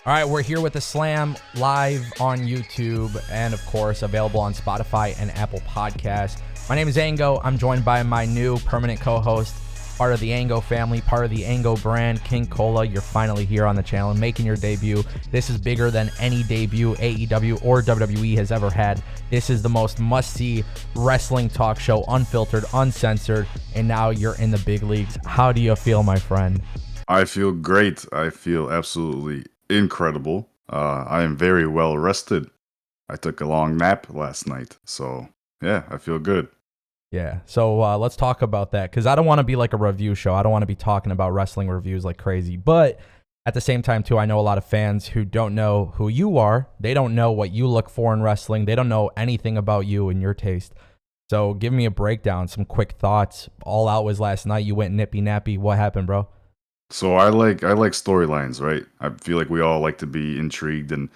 All right, we're here with the Slam live on YouTube and, of course, available on Spotify and Apple Podcasts. My name is Ango. I'm joined by my new permanent co-host, part of the Ango family, part of the Ango brand, King Kola. You're finally here on the channel, making your debut. This is bigger than any debut AEW or WWE has ever had. This is the most must-see wrestling talk show, unfiltered, uncensored, and now you're in the big leagues. How do you feel, my friend? I feel great. I feel absolutely incredible. I am very well rested. I took a long nap last night, so yeah, I feel good. Yeah, so let's talk about that, because I don't want to be like a review show. I don't want to be talking about wrestling reviews like crazy, but at the same time, too, I know a lot of fans who don't know who you are. They don't know what you look for in wrestling. They don't know anything about you and your taste. So give me a breakdown, some quick thoughts. All Out was last night. You went nippy-nappy. What happened, bro? So I like storylines, right? I feel like we all like to be intrigued and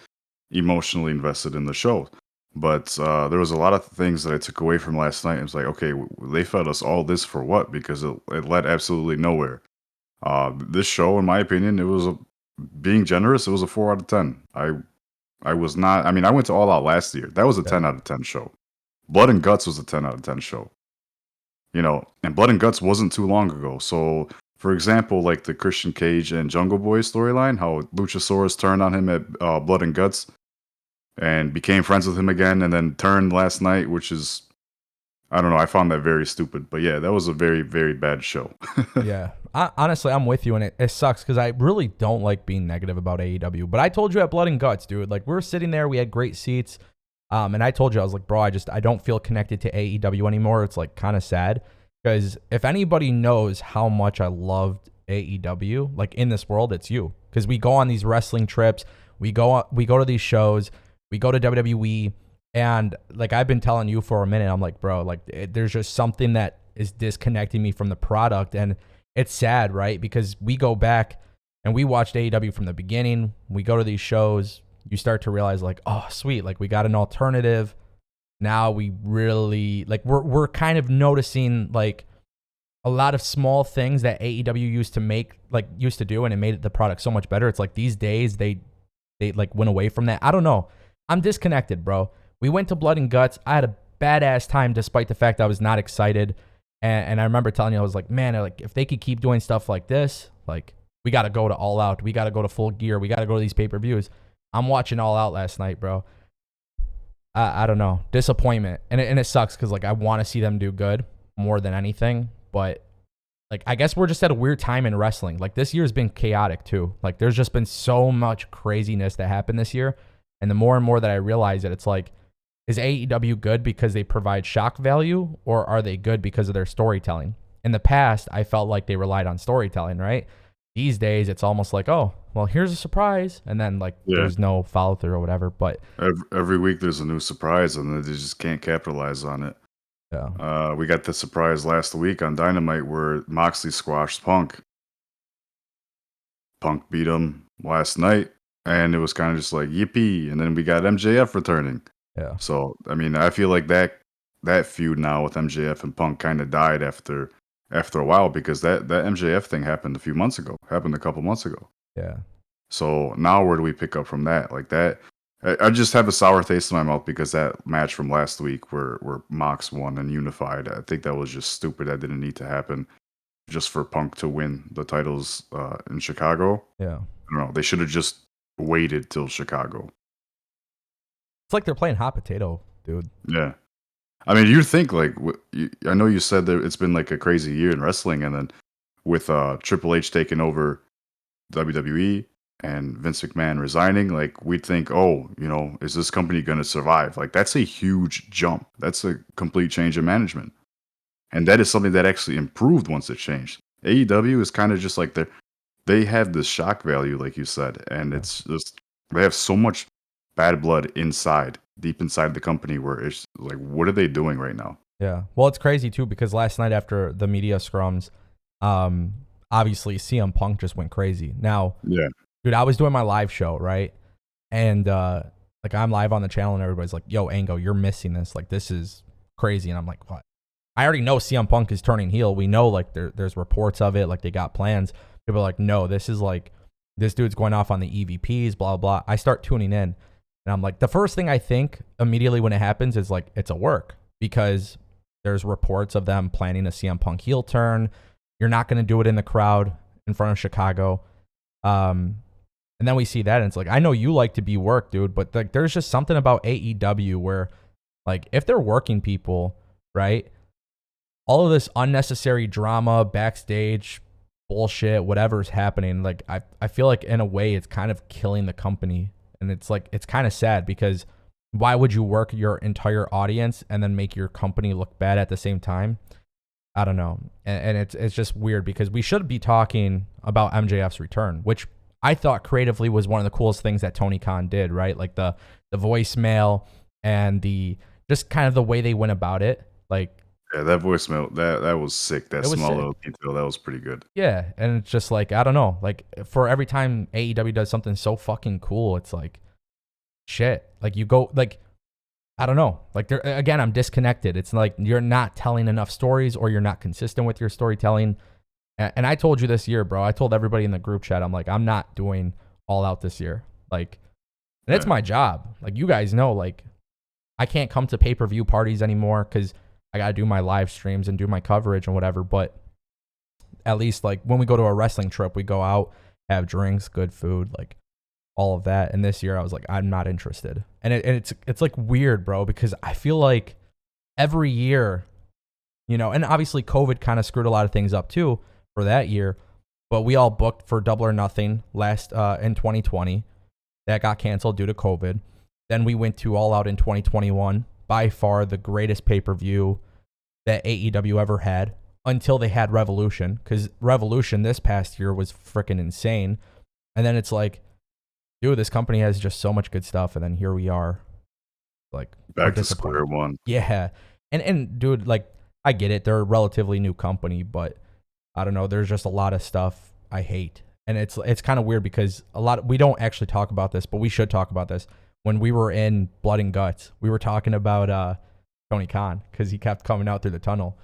emotionally invested in the show. But there was a lot of things that I took away from last night. It was like, okay, they fed us all this for what? Because it led absolutely nowhere. This show, in my opinion, being generous, it was a 4 out of 10. I was not. I mean, I went to All Out last year. That was a 10 out of 10 show. Blood and Guts was a 10 out of 10 show. And Blood and Guts wasn't too long ago. So, for example, like the Christian Cage and Jungle Boy storyline, how Luchasaurus turned on him at Blood and Guts and became friends with him again, and then turned last night, which is, I don't know, I found that very stupid. But yeah, that was a very, very bad show. Yeah. Honestly, I'm with you, and it sucks because I really don't like being negative about AEW. But I told you at Blood and Guts, dude, like we were sitting there, we had great seats. And I told you, I was like, bro, I don't feel connected to AEW anymore. It's like kind of sad. Because if anybody knows how much I loved AEW, like in this world, it's you. Because we go on these wrestling trips, we go to these shows, we go to WWE, and like I've been telling you for a minute, I'm like, bro, like there's just something that is disconnecting me from the product, and it's sad, right? Because we go back and we watched AEW from the beginning. We go to these shows, you start to realize like, oh, sweet, like we got an alternative. Now we really like we're kind of noticing like a lot of small things that AEW used to do, and it made the product so much better. It's like these days they like went away from that. I don't know. I'm disconnected, bro. We went to Blood and Guts. I had a badass time despite the fact I was not excited. And I remember telling you, I was like, man, like if they could keep doing stuff like this, like we got to go to All Out. We got to go to Full Gear. We got to go to these pay-per-views. I'm watching All Out last night, bro. I don't know. Disappointment. And it sucks because, like, I want to see them do good more than anything. But, like, I guess we're just at a weird time in wrestling. Like, this year's been chaotic, too. Like, there's just been so much craziness that happened this year. And the more and more that I realize it, it's like, is AEW good because they provide shock value? Or are they good because of their storytelling? In the past, I felt like they relied on storytelling, right? These days, it's almost like, oh, well, here's a surprise. And then, like, there's no follow through or whatever. But every week there's a new surprise, and they just can't capitalize on it. Yeah. We got the surprise last week on Dynamite where Moxley squashed Punk. Punk beat him last night, and it was kind of just like, yippee. And then we got MJF returning. Yeah. So, I mean, I feel like that feud now with MJF and Punk kind of died after a while, because that MJF thing happened a couple months ago. Yeah. So now where do we pick up from that? Like that, I just have a sour taste in my mouth because that match from last week where Mox won and unified, I think that was just stupid. That didn't need to happen just for Punk to win the titles in Chicago. Yeah. I don't know. They should have just waited till Chicago. It's like they're playing hot potato, dude. Yeah. I mean, you think like, I know you said that it's been like a crazy year in wrestling, and then with Triple H taking over WWE and Vince McMahon resigning, like we'd think, oh, is this company going to survive? Like that's a huge jump. That's a complete change of management. And that is something that actually improved once it changed. AEW is kind of just like they have this shock value, like you said, and it's just, they have so much bad blood deep inside the company, where it's like, what are they doing right now? Yeah. Well, it's crazy too, because last night after the media scrums, obviously CM Punk just went crazy. Now, yeah, dude, I was doing my live show, right? And like I'm live on the channel, and everybody's like, yo, Ango, you're missing this. Like, this is crazy. And I'm like, what? I already know CM Punk is turning heel. We know, like, there's reports of it. Like, they got plans. People are like, no, this is like this dude's going off on the EVPs, blah, blah. I start tuning in, and I'm like, the first thing I think immediately when it happens is like, it's a work, because there's reports of them planning a CM Punk heel turn. You're not going to do it in the crowd in front of Chicago. And then we see that, and it's like, I know you like to be worked, dude, but like, there's just something about AEW where, like, if they're working people, right, all of this unnecessary drama, backstage bullshit, whatever's happening, like, I feel like in a way it's kind of killing the company. And it's like, it's kind of sad, because why would you work your entire audience and then make your company look bad at the same time? I don't know. And it's just weird, because we should be talking about MJF's return, which I thought creatively was one of the coolest things that Tony Khan did, right? Like the voicemail and the just kind of the way they went about it. Like, yeah, that voicemail, that was sick. That small sick. little detail, that was pretty good. Yeah, and it's just like, I don't know. Like, for every time AEW does something so fucking cool, it's like, shit. Like, you go, like, I don't know. Like, again, I'm disconnected. It's like you're not telling enough stories, or you're not consistent with your storytelling. And I told you this year, bro. I told everybody in the group chat, I'm like, I'm not doing All Out this year. Like, and it's my job. Like, you guys know, like, I can't come to pay-per-view parties anymore because I got to do my live streams and do my coverage and whatever. But at least, like, when we go to a wrestling trip, we go out, have drinks, good food, like, all of that. And this year I was like, I'm not interested. And it's like weird, bro, because I feel like every year, you know, and obviously COVID kind of screwed a lot of things up too for that year, but we all booked for Double or Nothing last in 2020. That got canceled due to COVID. Then we went to All Out in 2021, by far the greatest pay-per-view that AEW ever had, until they had Revolution, because Revolution this past year was freaking insane. And then it's like, dude, this company has just so much good stuff, and then here we are, like, back to square one. Yeah, and dude, like, I get it, they're a relatively new company, but I don't know, there's just a lot of stuff I hate, and it's kind of weird, because we don't actually talk about this, but we should talk about this. When we were in Blood and Guts, we were talking about Tony Khan, because he kept coming out through the tunnel.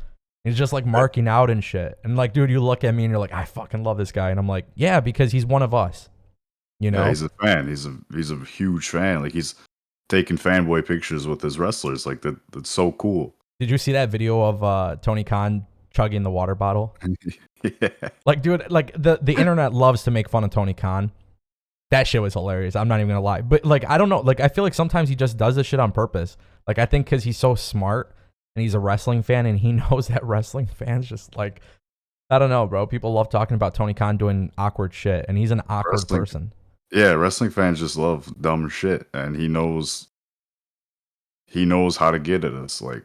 He's just like marking out and shit, and like, dude, you look at me and you're like, I fucking love this guy, and I'm like, yeah, because he's one of us. You know, yeah, he's a fan. He's a huge fan. Like, he's taking fanboy pictures with his wrestlers. Like, that's so cool. Did you see that video of Tony Khan chugging the water bottle? Yeah. Like, dude, like the internet loves to make fun of Tony Khan. That shit was hilarious. I'm not even gonna lie. But like, I don't know. Like, I feel like sometimes he just does this shit on purpose. Like, I think because he's so smart and he's a wrestling fan, and he knows that wrestling fans just like, I don't know, bro. People love talking about Tony Khan doing awkward shit, and he's an awkward person. Yeah, wrestling fans just love dumb shit, and he knows how to get at us. Like,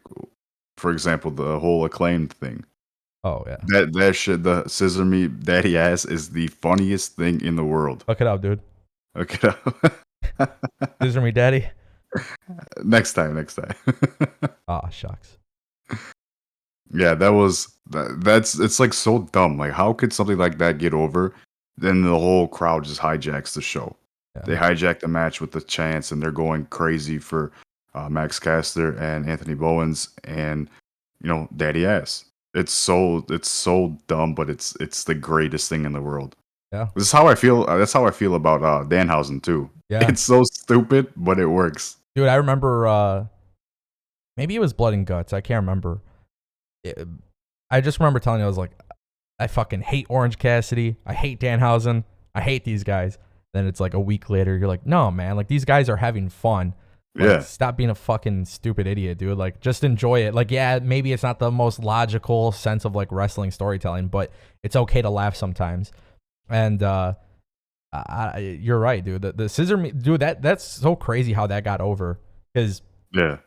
for example, the whole Acclaimed thing. Oh yeah, that shit, the scissor me daddy ass, is the funniest thing in the world. Look it up, dude. Look it up. Scissor me daddy. Next time. Oh shucks. Yeah, that's it's like so dumb. Like, how could something like that get over? Then the whole crowd just hijacks the show. Yeah. They hijack the match with the chants, and they're going crazy for Max Caster and Anthony Bowens and, you know, Daddy Ass. It's so dumb, but it's the greatest thing in the world. Yeah, this is how I feel. That's how I feel about Danhausen too. Yeah, it's so stupid, but it works. Dude, I remember maybe it was Blood and Guts. I can't remember. I just remember telling you, I was like, I fucking hate Orange Cassidy. I hate Danhausen. I hate these guys. Then it's like a week later, you're like, no, man, like, these guys are having fun. Like, yeah. Stop being a fucking stupid idiot, dude. Like, just enjoy it. Like, yeah, maybe it's not the most logical sense of like wrestling storytelling, but it's okay to laugh sometimes. And you're right, dude. The scissor me, dude. That's so crazy how that got over. Because yeah.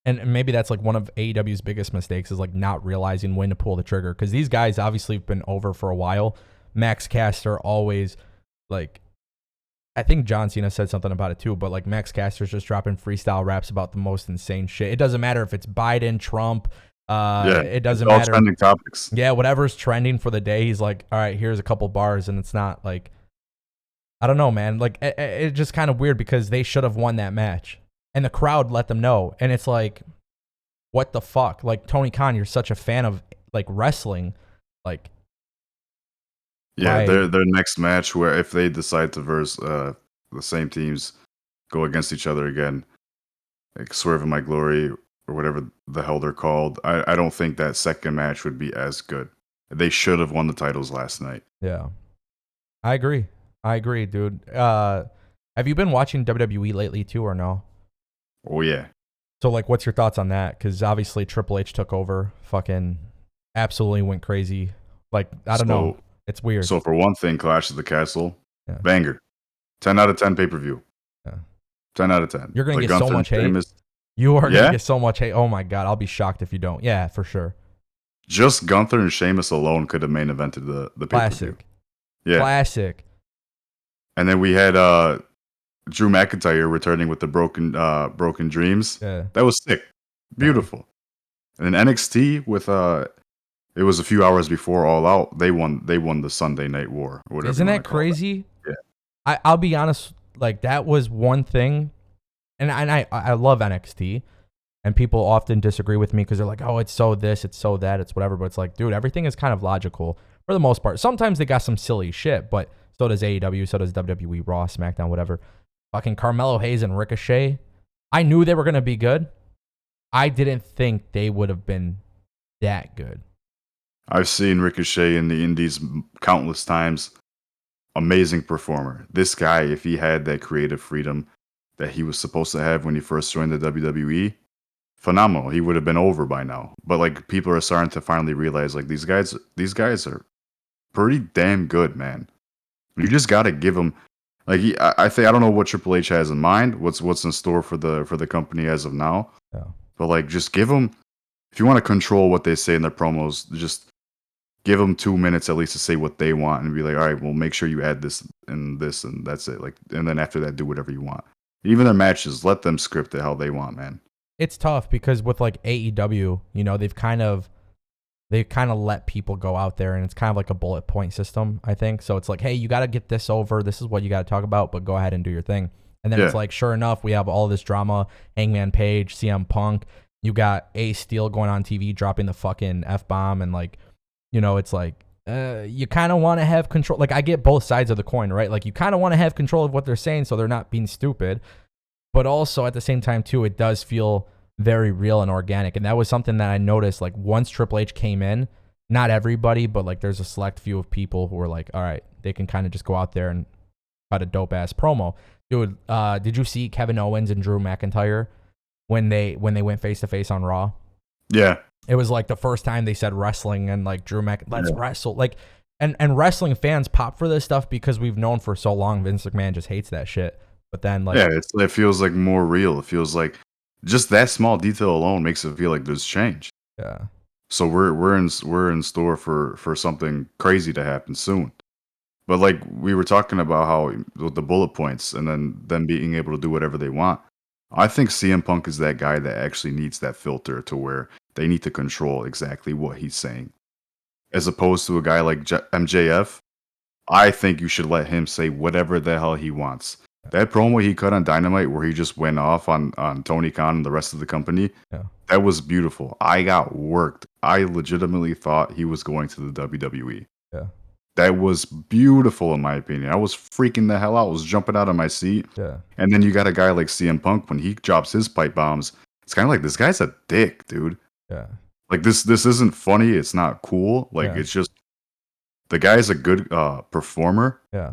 And maybe that's like one of AEW's biggest mistakes, is like not realizing when to pull the trigger. Because these guys obviously have been over for a while. Max Caster always, like, I think John Cena said something about it too, but like, Max Caster's just dropping freestyle raps about the most insane shit. It doesn't matter if it's Biden, Trump. It doesn't matter. All trending topics. Yeah, whatever's trending for the day, he's like, all right, here's a couple bars, and it's not like, I don't know, man. Like, it's just kind of weird, because they should have won that match. And the crowd let them know. And it's like, what the fuck? Like, Tony Khan, you're such a fan of like wrestling. Like, Yeah, Why? their next match, where if they decide to verse the same teams go against each other again, like Swerve in My Glory or whatever the hell they're called, I don't think that second match would be as good. They should have won the titles last night. Yeah, I agree. I agree, dude. Have you been watching WWE lately too, or no? Oh yeah. So like, what's your thoughts on that? Because obviously Triple H took over, fucking absolutely went crazy. Like, I don't know, it's weird. So for one thing, Clash of the Castle, Yeah. banger, 10 out of 10 pay-per-view, Yeah. 10 out of 10. You're gonna Like get so Gunther and much hate. Sheamus, You are yeah, gonna get so much hate. Oh my god, I'll be shocked if you don't. Yeah, for sure. just Gunther and Sheamus alone could have main evented the pay-per-view. Classic. Yeah, Classic. and then we had Drew McIntyre returning with the broken dreams. Yeah. That was sick, beautiful. And then NXT with it was a few hours before All Out. They won the Sunday Night War or whatever. Isn't you that wanna call crazy? Yeah. I'll be honest, like that was one thing, and I love NXT, and people often disagree with me because they're like, oh, it's so this, it's so that, it's whatever. But it's like, dude, everything is kind of logical for the most part. Sometimes they got some silly shit, but so does AEW, so does WWE, Raw, SmackDown, whatever. Fucking Carmelo Hayes and Ricochet, I knew they were gonna be good. I didn't think they would have been that good. I've seen Ricochet in the Indies countless times. Amazing performer. This guy, if he had that creative freedom that he was supposed to have when he first joined the WWE, phenomenal. He would have been over by now. But like people are starting to finally realize like these guys are pretty damn good, man. You just got to give them like I think I don't know what Triple H has in mind, what's in store for the company as of now. Yeah. But like just give them, if you want to control what they say in their promos, just give them 2 minutes at least to say what they want and be like, all right, well, make sure you add this and that's it. Like, and then after that, do whatever you want. Even their matches, let them script it how they want, man. It's tough because with like AEW, you know, they've kind of let people go out there, and it's kind of like a bullet point system, I think. So it's like, hey, you got to get this over. This is what you got to talk about, but go ahead and do your thing. And then it's like, sure enough, we have all this drama. Hangman Page, CM Punk. You got Ace Steel going on TV, dropping the fucking F-bomb, and like, you know, it's like, you kind of want to have control. Like, I get both sides of the coin, right? Like, you kind of want to have control of what they're saying so they're not being stupid. But also, at the same time, too, it does feel very real and organic. And that was something that I noticed, like, once Triple H came in, not everybody, but, like, there's a select few of people who are like, all right, they can kind of just go out there and cut a dope-ass promo. Dude, did you see Kevin Owens and Drew McIntyre when they went face-to-face on Raw? Yeah. It was like the first time they said wrestling, and like Drew let's wrestle. Like, and wrestling fans pop for this stuff because we've known for so long Vince McMahon just hates that shit. But then like, yeah, it feels like more real. It feels like just that small detail alone makes it feel like there's change. Yeah. So we're in store for something crazy to happen soon. But like we were talking about how with the bullet points and then them being able to do whatever they want. I think CM Punk is that guy that actually needs that filter to where they need to control exactly what he's saying. As opposed to a guy like MJF, I think you should let him say whatever the hell he wants. That promo he cut on Dynamite where he just went off on Tony Khan and the rest of the company, that was beautiful. I got worked. I legitimately thought he was going to the WWE. Yeah. That was beautiful in my opinion. I was freaking the hell out. I was jumping out of my seat. Yeah. And then you got a guy like CM Punk when he drops his pipe bombs. It's kind of like this guy's a dick, dude. Yeah. Like this isn't funny. It's not cool. Like it's just the guy's a good performer. Yeah.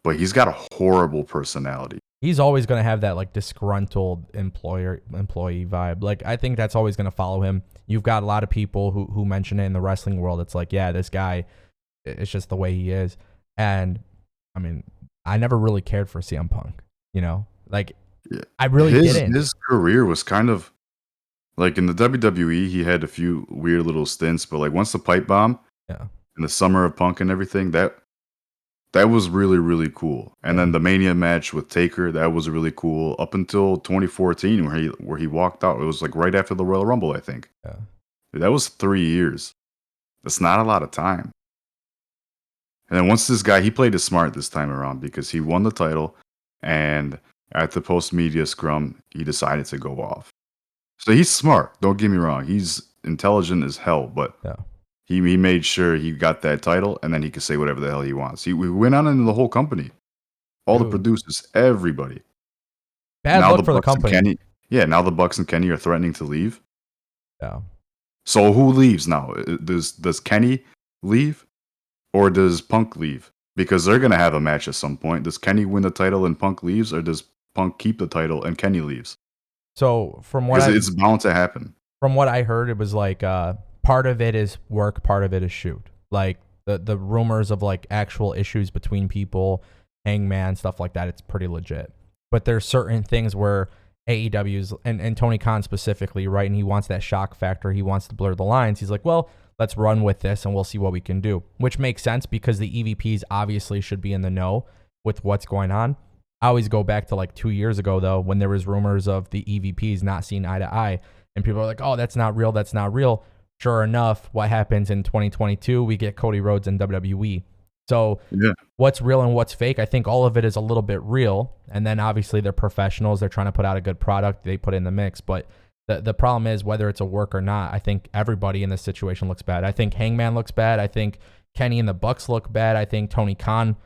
But he's got a horrible personality. He's always going to have that like disgruntled employee vibe. Like I think that's always going to follow him. You've got a lot of people who mention it in the wrestling world. It's like, yeah, this guy, it's just the way he is. And I mean, I never really cared for CM Punk, you know? Like I really didn't. His career was kind of like in the WWE, he had a few weird little stints, but like once the pipe bomb in the summer of Punk and everything, that was really, really cool. And then the Mania match with Taker, that was really cool up until 2014 where he walked out. It was like right after the Royal Rumble, I think. Yeah. Dude, that was 3 years. That's not a lot of time. And then once this guy, he played it smart this time around because he won the title, and at the post-media scrum, he decided to go off. So he's smart. Don't get me wrong. He's intelligent as hell, but He made sure he got that title, and then he could say whatever the hell he wants. We went on into the whole company, all the Dude, producers, everybody. bad Now the luck for the Bucks and company. Kenny, yeah, now the Bucks and Kenny are threatening to leave. Yeah. So who leaves now? Does Kenny leave, or does Punk leave? Because they're gonna have a match at some point. Does Kenny win the title and Punk leaves, or does Punk keep the title and Kenny leaves? So Because it's bound to happen. from what I heard, it was like part of it is work, part of it is shoot. Like the rumors of like actual issues between people, Hangman, stuff like that, it's pretty legit. But there's certain things where AEW's and Tony Khan specifically, right? And he wants that shock factor. He wants to blur the lines. He's like, well, let's run with this and we'll see what we can do, which makes sense because the EVPs obviously should be in the know with what's going on. I always go back to like 2 years ago, though, when there was rumors of the EVPs not seeing eye to eye. And people are like, oh, that's not real. That's not real. Sure enough, what happens in 2022? We get Cody Rhodes in WWE. So Yeah. what's real and what's fake? I think all of it is a little bit real. And then obviously they're professionals. They're trying to put out a good product. They put in the mix. But the problem is whether it's a work or not, I think everybody in this situation looks bad. I think Hangman looks bad. I think Kenny and the Bucks look bad. I think Tony Khan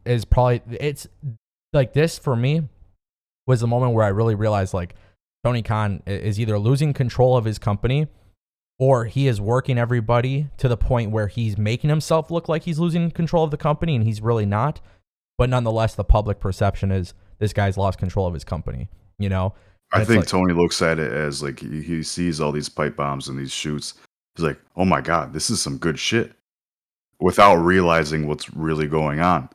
is probably, it's like this for me was the moment where I really realized like Tony Khan is either losing control of his company or he is working everybody to the point where he's making himself look like he's losing control of the company and he's really not. But nonetheless, the public perception is this guy's lost control of his company, you know? I think like, Tony looks at it as like he sees all these pipe bombs and these shoots. He's like, oh my God, this is some good shit, without realizing what's really going on.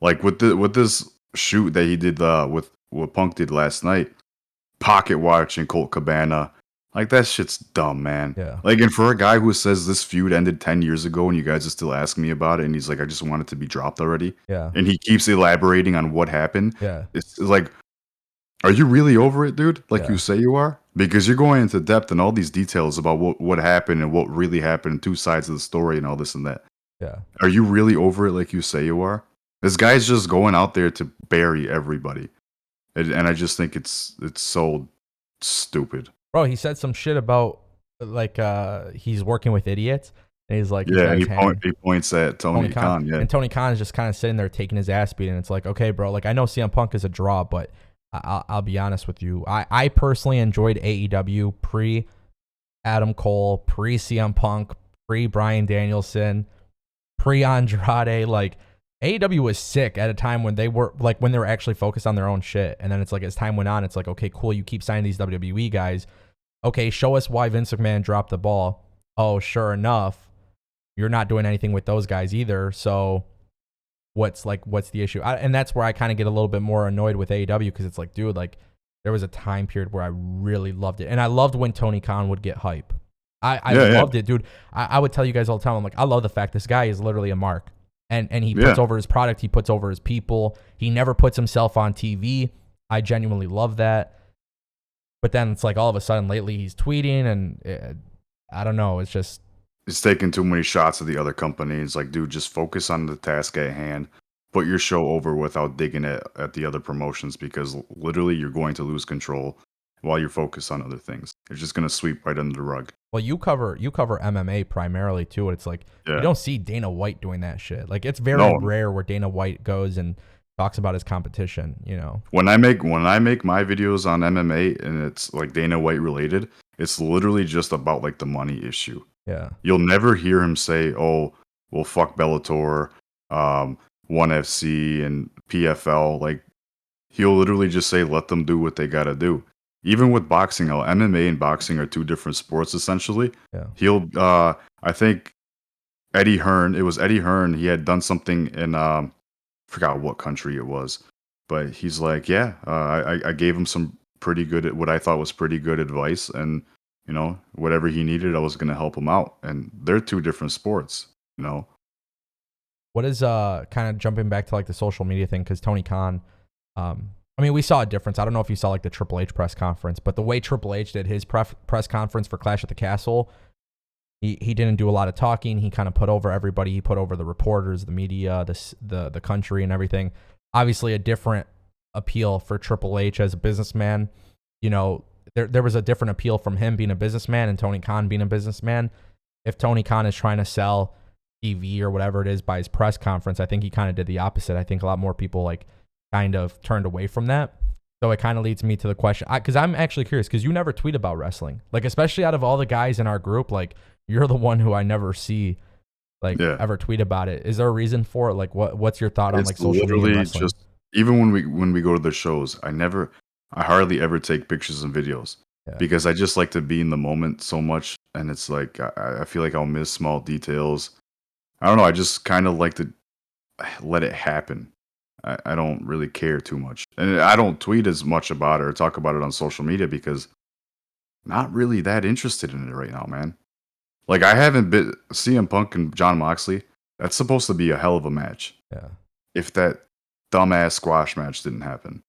Like with this shoot that he did with what Punk did last night, pocket watching Colt Cabana, like that shit's dumb, man. Yeah. Like, and for a guy who says this feud ended 10 years ago and you guys are still asking me about it, and he's like, I just want it to be dropped already. Yeah. And he keeps elaborating on what happened. Yeah. It's like, are you really over it, dude? Like Yeah. you say you are? Because you're going into depth and all these details about what happened and what really happened, two sides of the story and all this and that. Yeah. Are you really over it like you say you are? This guy's just going out there to bury everybody. And I just think it's so stupid. Bro, he said some shit about like he's working with idiots. And he's like, Yeah, and he points at Tony Khan. Yeah. And Tony Khan is just kind of sitting there taking his ass beat. And it's like, okay, bro, like I know CM Punk is a draw, but I'll be honest with you. I personally enjoyed AEW pre Adam Cole, pre CM Punk, pre Bryan Danielson, pre Andrade. Like AEW was sick at a time when they were actually focused on their own shit. And then it's like as time went on, it's like, okay, cool, you keep signing these WWE guys. Okay, show us why Vince McMahon dropped the ball. Oh, sure enough, you're not doing anything with those guys either. So what's the issue? And that's where I kind of get a little bit more annoyed with AEW because it's like, dude, like there was a time period where I really loved it. And I loved when Tony Khan would get hype. I loved it, dude. I would tell you guys all the time, I'm like, I love the fact this guy is literally a mark. And he puts over his product. He puts over his people. He never puts himself on TV. I genuinely love that. But then it's like all of a sudden lately he's tweeting and I don't know. It's just. He's taking too many shots at the other companies. Like, dude, just focus on the task at hand. Put your show over without digging at the other promotions because literally you're going to lose control while you're focused on other things. It's just going to sweep right under the rug. Well, you cover MMA primarily too, and it's like you don't see Dana White doing that shit. Like it's very rare where Dana White goes and talks about his competition, you know. When I make my videos on MMA and it's like Dana White related, it's literally just about like the money issue. Yeah. You'll never hear him say, "Oh, well, fuck Bellator, 1FC and PFL." Like he'll literally just say, "Let them do what they gotta do." Even with boxing, MMA and boxing are two different sports essentially. Yeah. He'll, I think Eddie Hearn. It was Eddie Hearn. He had done something in, forgot what country it was, but he's like, "Yeah, I gave him some pretty good, what I thought was pretty good advice, and you know, whatever he needed, I was going to help him out." And they're two different sports, you know. What is kind of jumping back to like the social media thing, because Tony Khan, I mean, we saw a difference. I don't know if you saw like the Triple H press conference, but the way Triple H did his press conference for Clash at the Castle, he didn't do a lot of talking. He kind of put over everybody. He put over the reporters, the media, the country, and everything. Obviously, a different appeal for Triple H as a businessman. You know, there was a different appeal from him being a businessman and Tony Khan being a businessman. if Tony Khan is trying to sell TV or whatever it is by his press conference, I think he kind of did the opposite. I think a lot more people like kind of turned away from that. So it kind of leads me to the question, because I'm actually curious, because you never tweet about wrestling, like especially out of all the guys in our group, like you're the one who I never see like ever tweet about it. Is there a reason for it? Like what's your thought on like social media and wrestling? Just even when we go to the shows, I hardly ever take pictures and videos because I just like to be in the moment so much, and it's like I feel like I'll miss small details. I don't know. I just kind of like to let it happen. I don't really care too much, and I don't tweet as much about it or talk about it on social media because I'm not really that interested in it right now, man. Like I haven't been CM Punk and John Moxley. That's supposed to be a hell of a match. Yeah. If that dumbass squash match didn't happen,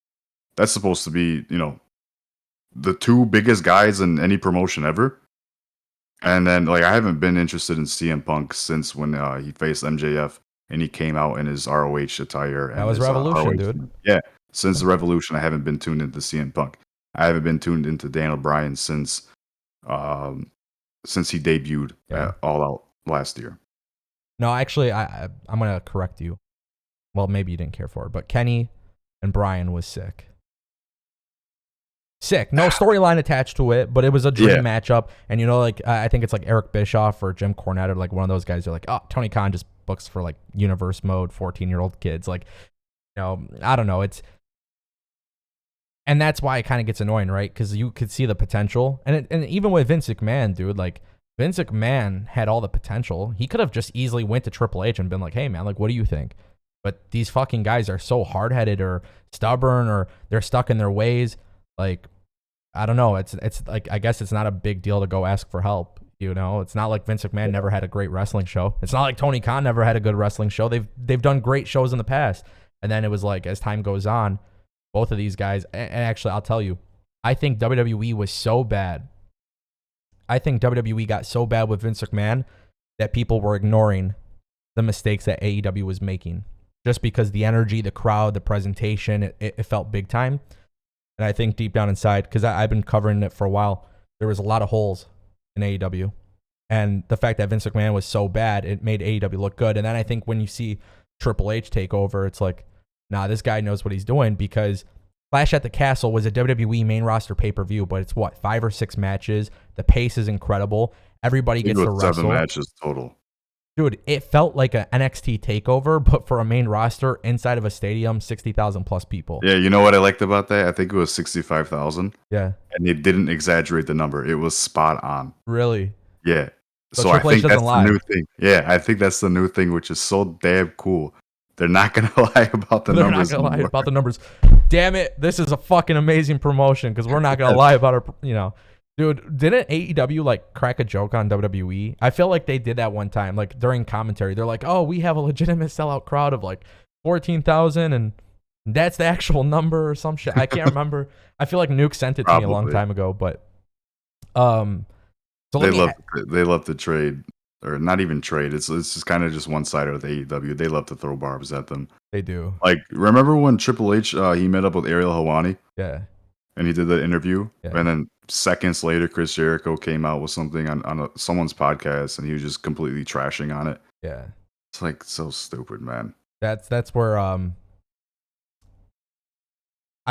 that's supposed to be, the two biggest guys in any promotion ever. And then, like, I haven't been interested in CM Punk since when he faced MJF and he came out in his ROH attire. That was Revolution, dude. Yeah, since the Revolution, I haven't been tuned into CM Punk. I haven't been tuned into Daniel Bryan since he debuted at All Out last year. No, actually, I'm gonna correct you. Well, maybe you didn't care for it, but Kenny and Bryan was sick. No storyline attached to it, but it was a dream matchup. And I think it's like Eric Bischoff or Jim Cornette or like one of those guys. Are like, oh, Tony Khan just books for like universe mode 14-year-old kids. Like, I don't know. And that's why it kind of gets annoying, right? Because you could see the potential, and even with Vince McMahon, dude, like Vince McMahon had all the potential. He could have just easily went to Triple H and been like, hey man, like what do you think? But these fucking guys are so hard-headed or stubborn or they're stuck in their ways. Like, I don't know. It's like, I guess it's not a big deal to go ask for help. It's not like Vince McMahon never had a great wrestling show. It's not like Tony Khan never had a good wrestling show. They've done great shows in the past. And then it was like, as time goes on, both of these guys, and actually, I'll tell you, I think WWE was so bad. I think WWE got so bad with Vince McMahon that people were ignoring the mistakes that AEW was making. Just because the energy, the crowd, the presentation, it felt big time. And I think deep down inside, because I've been covering it for a while, there was a lot of holes in AEW. And the fact that Vince McMahon was so bad, it made AEW look good. And then I think when you see Triple H take over, it's like, nah, this guy knows what he's doing, because Clash at the Castle was a WWE main roster pay-per-view, but it's 5 or 6 matches. The pace is incredible. Everybody gets to wrestle. 7 matches total. Dude, it felt like an NXT takeover, but for a main roster inside of a stadium, 60,000 plus people. Yeah, you know what I liked about that? I think it was 65,000. Yeah. And they didn't exaggerate the number. It was spot on. Really? Yeah. So I think that's the new thing. Yeah, I think that's the new thing, which is so damn cool. They're not going to lie about the numbers. They're not going to lie about the numbers. Damn it. This is a fucking amazing promotion because we're not going to lie about our, Dude, didn't AEW like crack a joke on WWE? I feel like they did that one time, like during commentary. They're like, oh, we have a legitimate sellout crowd of like 14,000 and that's the actual number or some shit. I can't remember. I feel like Nuke sent it to me a long time ago, but so they love to trade, or not even trade. It's just kind of just one sided with AEW. They love to throw barbs at them. They do. Like, remember when Triple H he met up with Ariel Helwani? Yeah. And he did the interview, yeah. And then seconds later, Chris Jericho came out with something on someone's podcast, and he was just completely trashing on it. Yeah, it's like so stupid, man. That's where I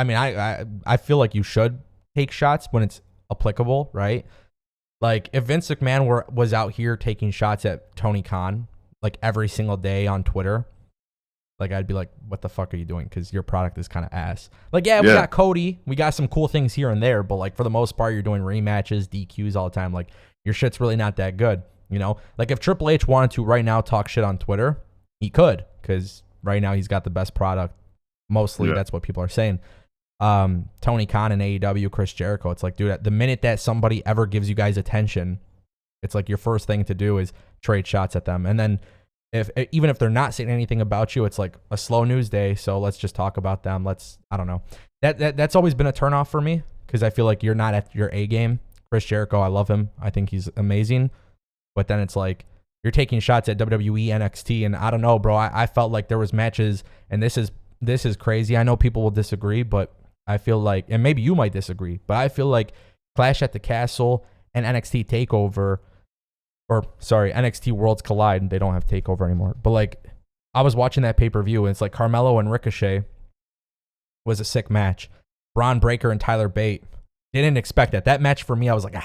mean, I feel like you should take shots when it's applicable, right? Like if Vince McMahon was out here taking shots at Tony Khan like every single day on Twitter, like I'd be like, what the fuck are you doing? Because your product is kind of ass. Like, yeah, we got Cody. We got some cool things here and there. But like for the most part, you're doing rematches, DQs all the time. Like your shit's really not that good. Like if Triple H wanted to right now talk shit on Twitter, he could. Because right now he's got the best product. Mostly that's what people are saying. Tony Khan and AEW, Chris Jericho. It's like, dude, the minute that somebody ever gives you guys attention, it's like your first thing to do is trade shots at them. And then even if they're not saying anything about you, it's like a slow news day. So let's just talk about them. I don't know. That's always been a turnoff for me because I feel like you're not at your A game. Chris Jericho, I love him. I think he's amazing. But then it's like you're taking shots at WWE, NXT, and I don't know, bro. I felt like there was matches, and this is crazy. I know people will disagree, but I feel like, and maybe you might disagree, but I feel like Clash at the Castle and NXT TakeOver or sorry, NXT Worlds Collide. They don't have TakeOver anymore. But like, I was watching that pay-per-view, and it's like Carmelo and Ricochet was a sick match. Braun Breaker and Tyler Bate. Didn't expect that. That match for me, I was like,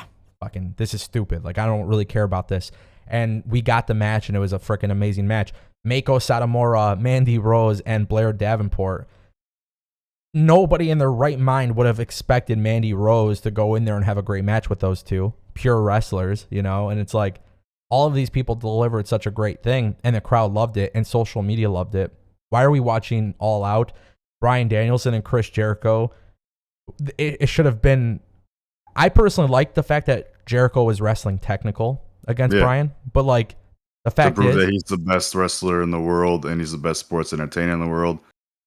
fucking, this is stupid. Like, I don't really care about this. And we got the match, and it was a freaking amazing match. Meiko Satomura, Mandy Rose, and Blair Davenport. Nobody in their right mind would have expected Mandy Rose to go in there and have a great match with those two. Pure wrestlers, you know? And it's like, all of these people delivered such a great thing, and the crowd loved it, and social media loved it. Why are we watching All Out? Bryan Danielson and Chris Jericho. It should have been... I personally like the fact that Jericho was wrestling technical against Bryan, but like, the fact to prove is... that he's the best wrestler in the world, and he's the best sports entertainer in the world,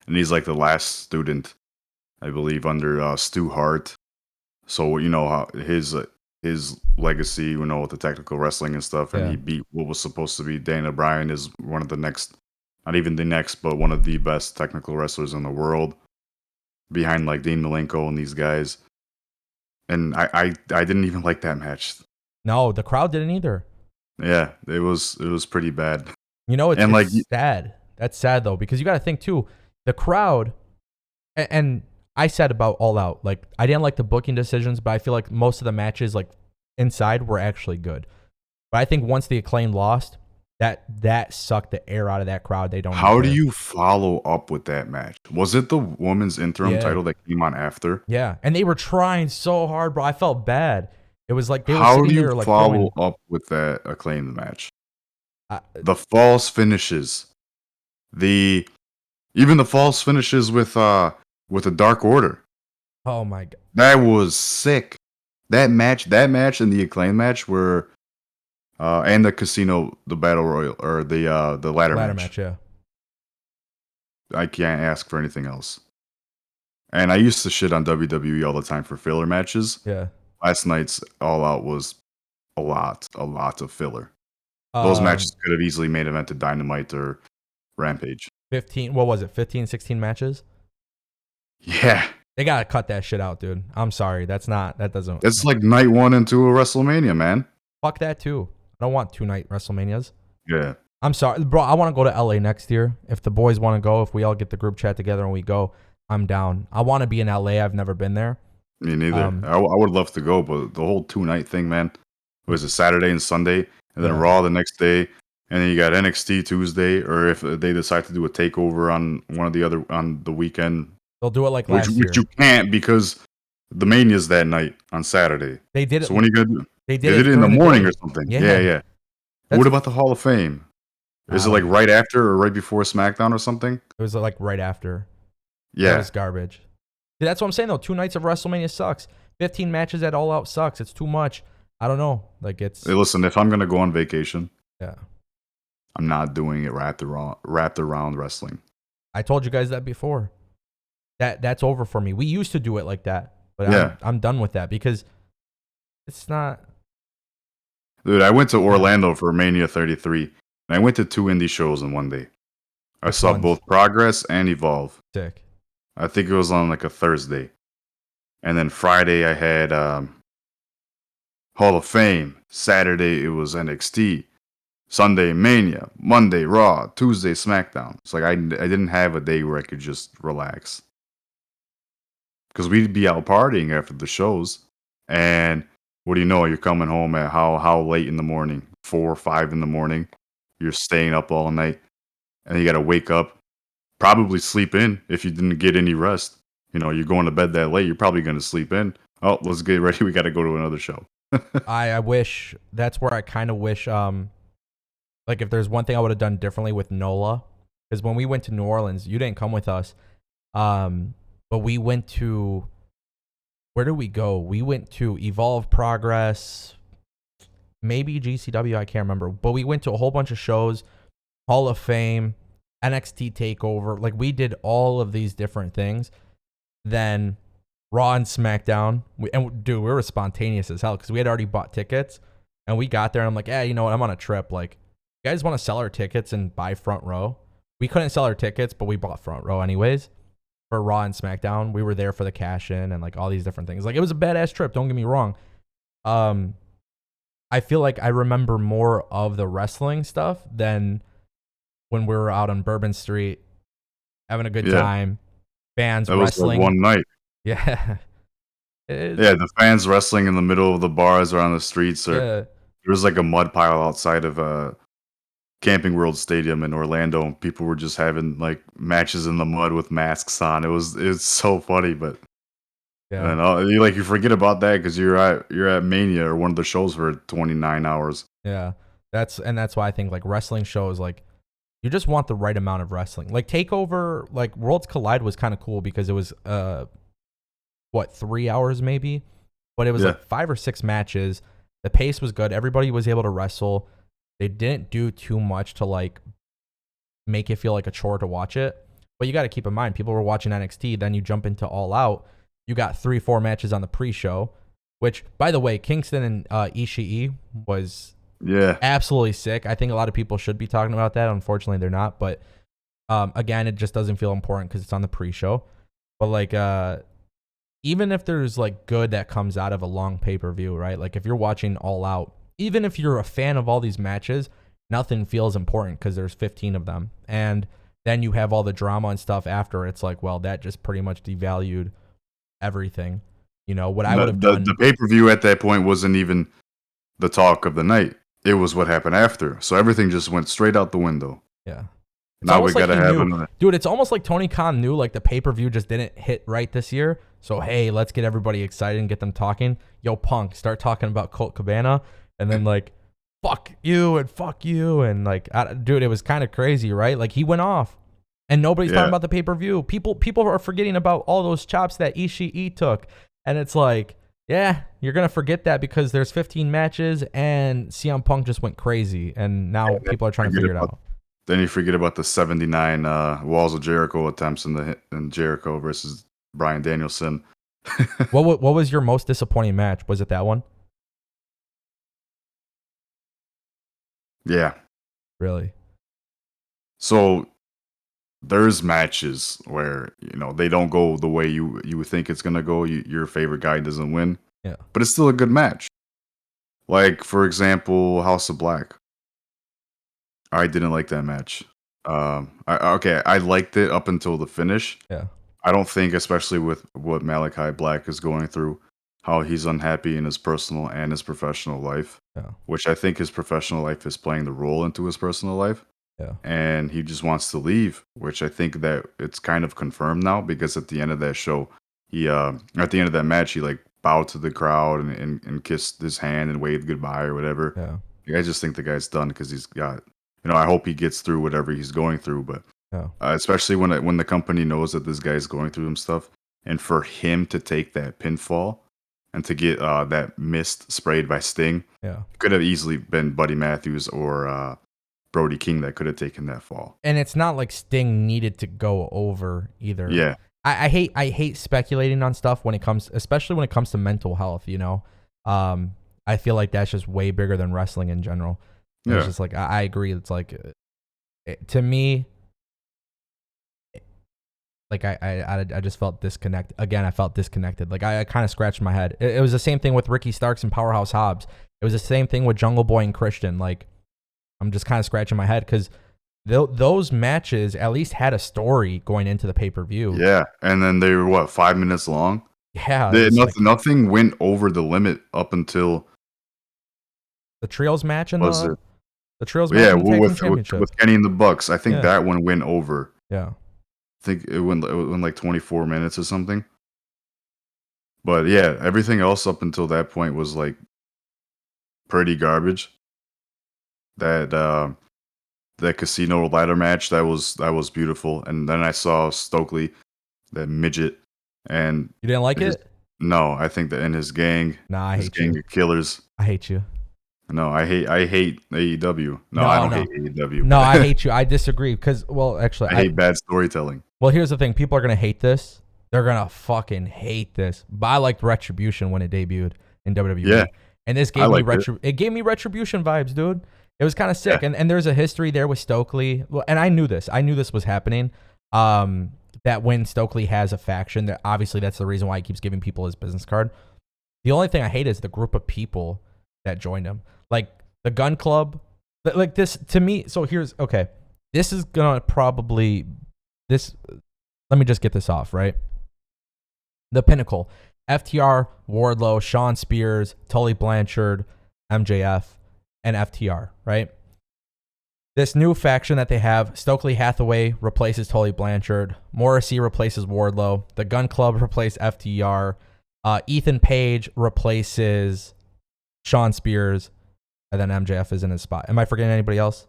and he's like the last student, I believe, under Stu Hart. So, you know, how his legacy, you know, with the technical wrestling and stuff, and he beat what was supposed to be Daniel Bryan, is one of the next, not even the next, but one of the best technical wrestlers in the world, behind like Dean Malenko and these guys. And I didn't even like that match. No, the crowd didn't either. Yeah, it was pretty bad. You know, it's like, sad. That's sad though, because you got to think too, the crowd, and I said about All Out, like, I didn't like the booking decisions, but I feel like most of the matches, like, inside were actually good. But I think once the Acclaim lost, that sucked the air out of that crowd. They don't. How do you follow up with that match? Was it the women's interim title that came on after? Yeah, and they were trying so hard, bro. I felt bad. It was like they were How sitting do you there, like, follow up with that Acclaim match? The false finishes, even the false finishes with the Dark Order. Oh my god, that was sick. That match, and the Acclaim match were, and the Casino, the Battle Royal, or the ladder match. Yeah. I can't ask for anything else. And I used to shit on WWE all the time for filler matches. Yeah. Last night's All Out was a lot of filler. Those matches could have easily main evented Dynamite or Rampage. 15, what was it? 15, 16 matches? Yeah. They got to cut that shit out, dude. I'm sorry. That doesn't. It's like night 1 and 2 of WrestleMania, man. Fuck that too. I don't want 2 night WrestleManias. Yeah. I'm sorry, bro. I want to go to LA next year. If the boys want to go, if we all get the group chat together and we go, I'm down. I want to be in LA. I've never been there. Me neither. I would love to go, but the whole 2 night thing, man. It was a Saturday and Sunday, and then Raw the next day, and then you got NXT Tuesday, or if they decide to do a takeover on one of the other on the weekend, they'll do it like last year. Which you can't, because the Mania's that night on Saturday. They did it. So when are you gonna do? They did it in the morning or something. Yeah. What about the Hall of Fame? Is it like right after or right before SmackDown or something? It was like right after. Yeah. That was garbage. See, that's what I'm saying though. 2 nights of WrestleMania sucks. 15 matches at All Out sucks. It's too much. I don't know. Like, it's... Hey, listen, if I'm gonna go on vacation, yeah, I'm not doing it wrapped around wrestling. I told you guys that before. That's over for me. We used to do it like that, but I'm done with that because it's not... Dude, I went to Orlando for Mania 33, and I went to 2 indie shows in one day. I saw both Progress and Evolve. Sick. I think it was on like a Thursday. And then Friday I had Hall of Fame. Saturday it was NXT. Sunday Mania. Monday Raw. Tuesday SmackDown. It's like I didn't have a day where I could just relax. Because we'd be out partying after the shows. And what do you know? You're coming home at how late in the morning? 4 or 5 in the morning. You're staying up all night. And you got to wake up. Probably sleep in if you didn't get any rest. You know, you're going to bed that late, you're probably going to sleep in. Oh, let's get ready. We got to go to another show. I wish, that's where I kind of wish, like, if there's one thing I would have done differently with NOLA, because when we went to New Orleans, you didn't come with us, but we went to, where did we go? We went to Evolve, Progress, maybe GCW, I can't remember, but we went to a whole bunch of shows, Hall of Fame, NXT TakeOver, like, we did all of these different things. Then Raw and SmackDown. We were spontaneous as hell because we had already bought tickets. And we got there and I'm like, you know what? I'm on a trip. Like, you guys want to sell our tickets and buy front row? We couldn't sell our tickets, but we bought front row anyways for Raw and SmackDown. We were there for the cash in and like all these different things. Like, it was a badass trip. Don't get me wrong. I I feel like I remember more of the wrestling stuff than when we were out on Bourbon Street having a good time, fans that was like wrestling. one night. Yeah. Yeah, the fans wrestling in the middle of the bars or on the streets, or Yeah. there was like a mud pile outside of Camping World Stadium in Orlando, and people were just having like matches in the mud with masks on. It's so funny, but Yeah. and you forget about that because you're at Mania or one of the shows for 29 hours. Yeah. That's why I think like wrestling shows, like you just want the right amount of wrestling. Like Takeover, like Worlds Collide was kind of cool because it was 3 hours maybe, but it was like 5 or 6 matches. The pace was good. Everybody was able to wrestle. They didn't do too much to like make it feel like a chore to watch it. But you got to keep in mind, people were watching NXT. Then you jump into All Out. You got 3-4 matches on the pre-show, which, by the way, Kingston and Ishii was absolutely sick. I think a lot of people should be talking about that. Unfortunately, they're not. But again, it just doesn't feel important because it's on the pre-show. But like, even if there's like good that comes out of a long pay-per-view, right? Like if you're watching All Out, even if you're a fan of all these matches, nothing feels important because there's 15 of them. And then you have all the drama and stuff after. It's like, well, that just pretty much devalued everything. You know, what I would have done. The pay-per-view at that point wasn't even the talk of the night. It was what happened after. So everything just went straight out the window. Yeah. Now we got to have another. Dude, it's almost like Tony Khan knew like the pay-per-view just didn't hit right this year. So, hey, let's get everybody excited and get them talking. Yo, Punk, start talking about Colt Cabana. And then like, fuck you. And like, dude, it was kind of crazy, right? Like he went off and nobody's talking about the pay-per-view. People are forgetting about all those chops that Ishii took. And it's like, yeah, you're going to forget that because there's 15 matches and CM Punk just went crazy. And now people are trying to figure it out. Then you forget about the 79 Walls of Jericho attempts in Jericho versus Bryan Danielson. What was your most disappointing match? Was it that one? Yeah. Really? So there's matches where, they don't go the way you would think it's going to go. Your favorite guy doesn't win. Yeah. But it's still a good match. Like, for example, House of Black. I didn't like that match. I liked it up until the finish. Yeah. I don't think, especially with what Malachi Black is going through, how he's unhappy in his personal and his professional life. Yeah. Which I think his professional life is playing the role into his personal life. Yeah. And he just wants to leave, which I think that it's kind of confirmed now because at the end of that show, at the end of that match, he like bowed to the crowd and kissed his hand and waved goodbye or whatever. Yeah. I just think the guy's done because he's got, I hope he gets through whatever he's going through, but especially when the company knows that this guy's going through some stuff, and for him to take that pinfall and to get that mist sprayed by Sting, could have easily been Buddy Matthews or Brody King that could have taken that fall. And it's not like Sting needed to go over either. Yeah. I hate speculating on stuff especially when it comes to mental health, I feel like that's just way bigger than wrestling in general. Yeah. It's just like, I agree. It's like, to me, like I just felt disconnected. Again, I felt disconnected. Like I kind of scratched my head. It was the same thing with Ricky Starks and Powerhouse Hobbs. It was the same thing with Jungle Boy and Christian. Like I'm just kind of scratching my head because those matches at least had a story going into the pay-per-view. Yeah, and then they were 5 minutes long? Yeah. Nothing went over the limit up until the trios match and the trios match. Yeah, with Kenny and the Bucks. I think that one went over. Yeah. I think it went like 24 minutes or something. But yeah, everything else up until that point was like pretty garbage. That casino ladder match, that was beautiful. And then I saw Stokely, that midget, and you didn't like it? No, I think that in his gang, I hate gang of killers. I hate you. No, I hate AEW. No, I don't hate AEW. No, I hate you. I disagree because, well, actually, I hate bad storytelling. Well, here's the thing: people are gonna hate this. They're gonna fucking hate this. But I liked Retribution when it debuted in WWE. Yeah, and this gave me it gave me Retribution vibes, dude. It was kind of sick, and there's a history there with Stokely. Well, and I knew this. I knew this was happening. That when Stokely has a faction, that obviously that's the reason why he keeps giving people his business card. The only thing I hate is the group of people that joined him. Like the Gun Club, like this to me. So here's okay. This is gonna probably this. Let me just get this off, right? The Pinnacle, FTR, Wardlow, Shawn Spears, Tully Blanchard, MJF, and FTR, right? This new faction that they have, Stokely Hathaway replaces Tully Blanchard, Morrissey replaces Wardlow, the Gun Club replaces FTR, Ethan Page replaces Shawn Spears, and then MJF is in his spot. Am I forgetting anybody else?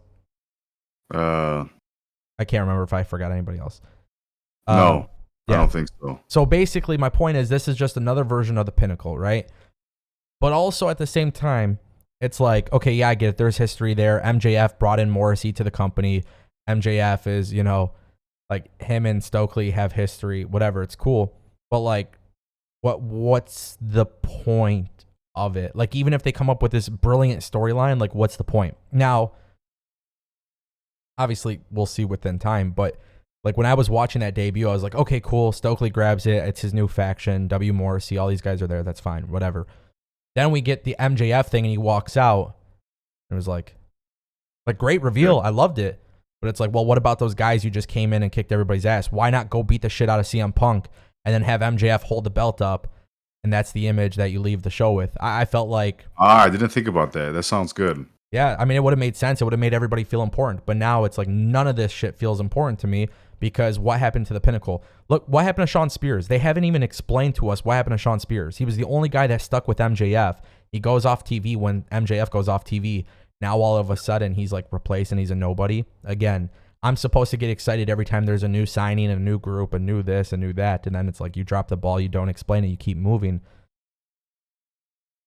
I can't remember if I forgot anybody else. No, yeah. I don't think so. So basically, my point is this is just another version of the Pinnacle, right? But also at the same time, it's like, okay, yeah, I get it. There's history there. MJF brought in Morrissey to the company. MJF is, like him and Stokely have history, whatever. It's cool. But like, what's the point of it? Like, even if they come up with this brilliant storyline, like, what's the point? Now, obviously, we'll see within time, but like when I was watching that debut, I was like, okay, cool. Stokely grabs it. It's his new faction. W. Morrissey, all these guys are there. That's fine. Whatever. Then we get the MJF thing and he walks out. It was like great reveal. I loved it. But it's like, well, what about those guys who just came in and kicked everybody's ass? Why not go beat the shit out of CM Punk and then have MJF hold the belt up? And that's the image that you leave the show with. I felt like... I didn't think about that. That sounds good. Yeah, I mean, it would have made sense. It would have made everybody feel important. But now it's like none of this shit feels important to me because what happened to the Pinnacle? Look, what happened to Shawn Spears? They haven't even explained to us what happened to Shawn Spears. He was the only guy that stuck with MJF. He goes off TV when MJF goes off TV. Now all of a sudden he's like replaced and he's a nobody. Again, I'm supposed to get excited every time there's a new signing, a new group, a new this, a new that. And then it's like you drop the ball, you don't explain it, you keep moving.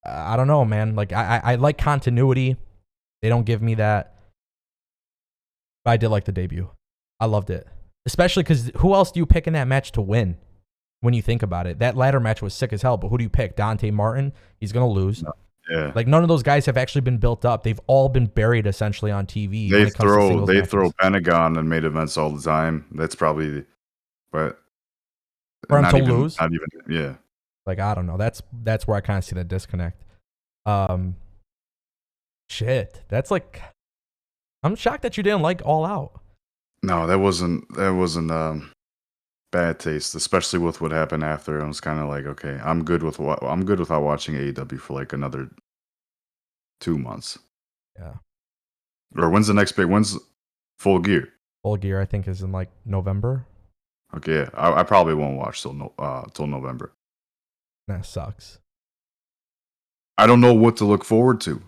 I don't know, man. Like I like continuity. They don't give me that. But I did like the debut. I loved it. Especially because who else do you pick in that match to win when you think about it? That ladder match was sick as hell, but who do you pick? Dante Martin? He's going to lose. No. Yeah. Like none of those guys have actually been built up. They've all been buried essentially on TV. They throw Pentagon and main events all the time. That's probably, but for him to lose. Not even, yeah. Like I don't know. That's where I kind of see that disconnect. Shit. That's like, I'm shocked that you didn't like All Out. No, that wasn't bad taste, especially with what happened after. I was kind of like, okay, I'm good without watching AEW for like another 2 months. Yeah. Or when's Full Gear? Full Gear, I think, is in like November. Okay, yeah. I probably won't watch till November. That sucks. I don't know what to look forward to.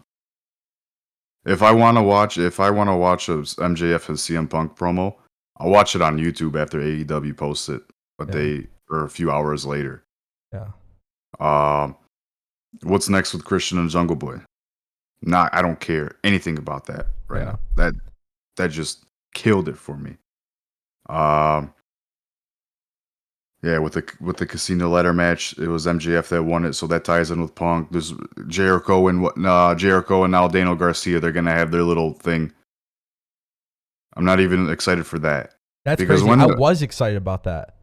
If I want to watch a MJF and CM Punk promo, I'll watch it on YouTube after AEW posts it a day or a few hours later. Yeah. What's next with Christian and Jungle Boy? I don't care anything about that right now. That just killed it for me. Yeah, with the casino ladder match, it was MJF that won it, so that ties in with Punk. There's Jericho and now Daniel Garcia. They're gonna have their little thing. I'm not even excited for that. That's because crazy. I was excited about that.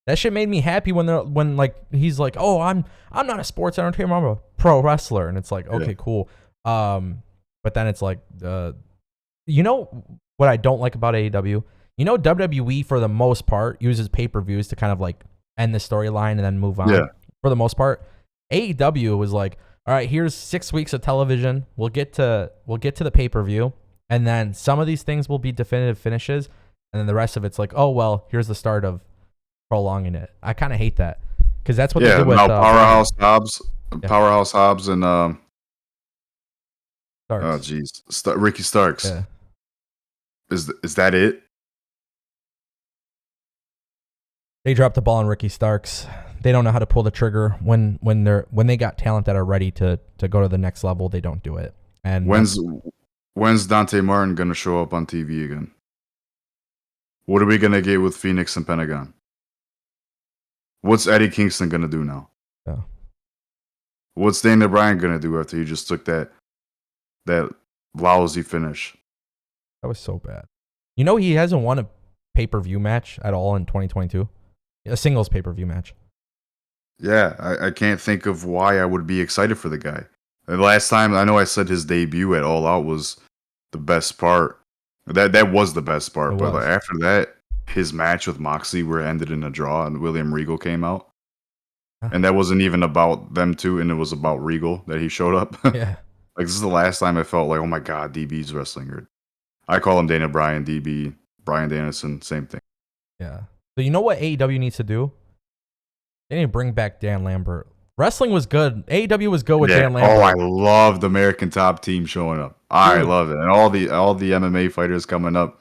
That shit made me happy when like he's like, oh, I'm not a sports entertainer, I'm a pro wrestler, and it's like, okay, cool. But then it's like, you know what I don't like about AEW? You know, WWE for the most part uses pay-per-views to kind of like end the storyline and then move on. Yeah. For the most part, AEW was like, all right, here's 6 weeks of television. We'll get to the pay-per-view, and then some of these things will be definitive finishes, and then the rest of it's like, oh well, here's the start of prolonging it. I kind of hate that because that's what they did with Powerhouse Hobbs and Ricky Starks. Yeah. Is that it? They dropped the ball on Ricky Starks. They don't know how to pull the trigger when they got talent that are ready to go to the next level. They don't do it. And when's Dante Martin gonna show up on TV again? What are we gonna get with Phoenix and Pentagon? What's Eddie Kingston gonna do now? Yeah. What's Daniel Bryan gonna do after he just took that lousy finish? That was so bad. You know, he hasn't won a pay-per-view match at all in 2022. A singles pay-per-view match. Yeah, I can't think of why I would be excited for the guy. The last time I know I said his debut at All Out was the best part. That was the best part. It But was. after that, his match with Moxley where it ended in a draw and William Regal came out. And that wasn't even about them two, and it was about Regal that he showed up. Yeah. Like, this is the last time I felt like, oh my god, DB's wrestling. Or I call him Dana Bryan, DB, Bryan Danielson, same thing. Yeah. So you know what AEW needs to do? They need to bring back Dan Lambert. Wrestling was good. AEW was good with Dan Lambert. Oh, I love the American Top Team showing up. I love it, and all the MMA fighters coming up,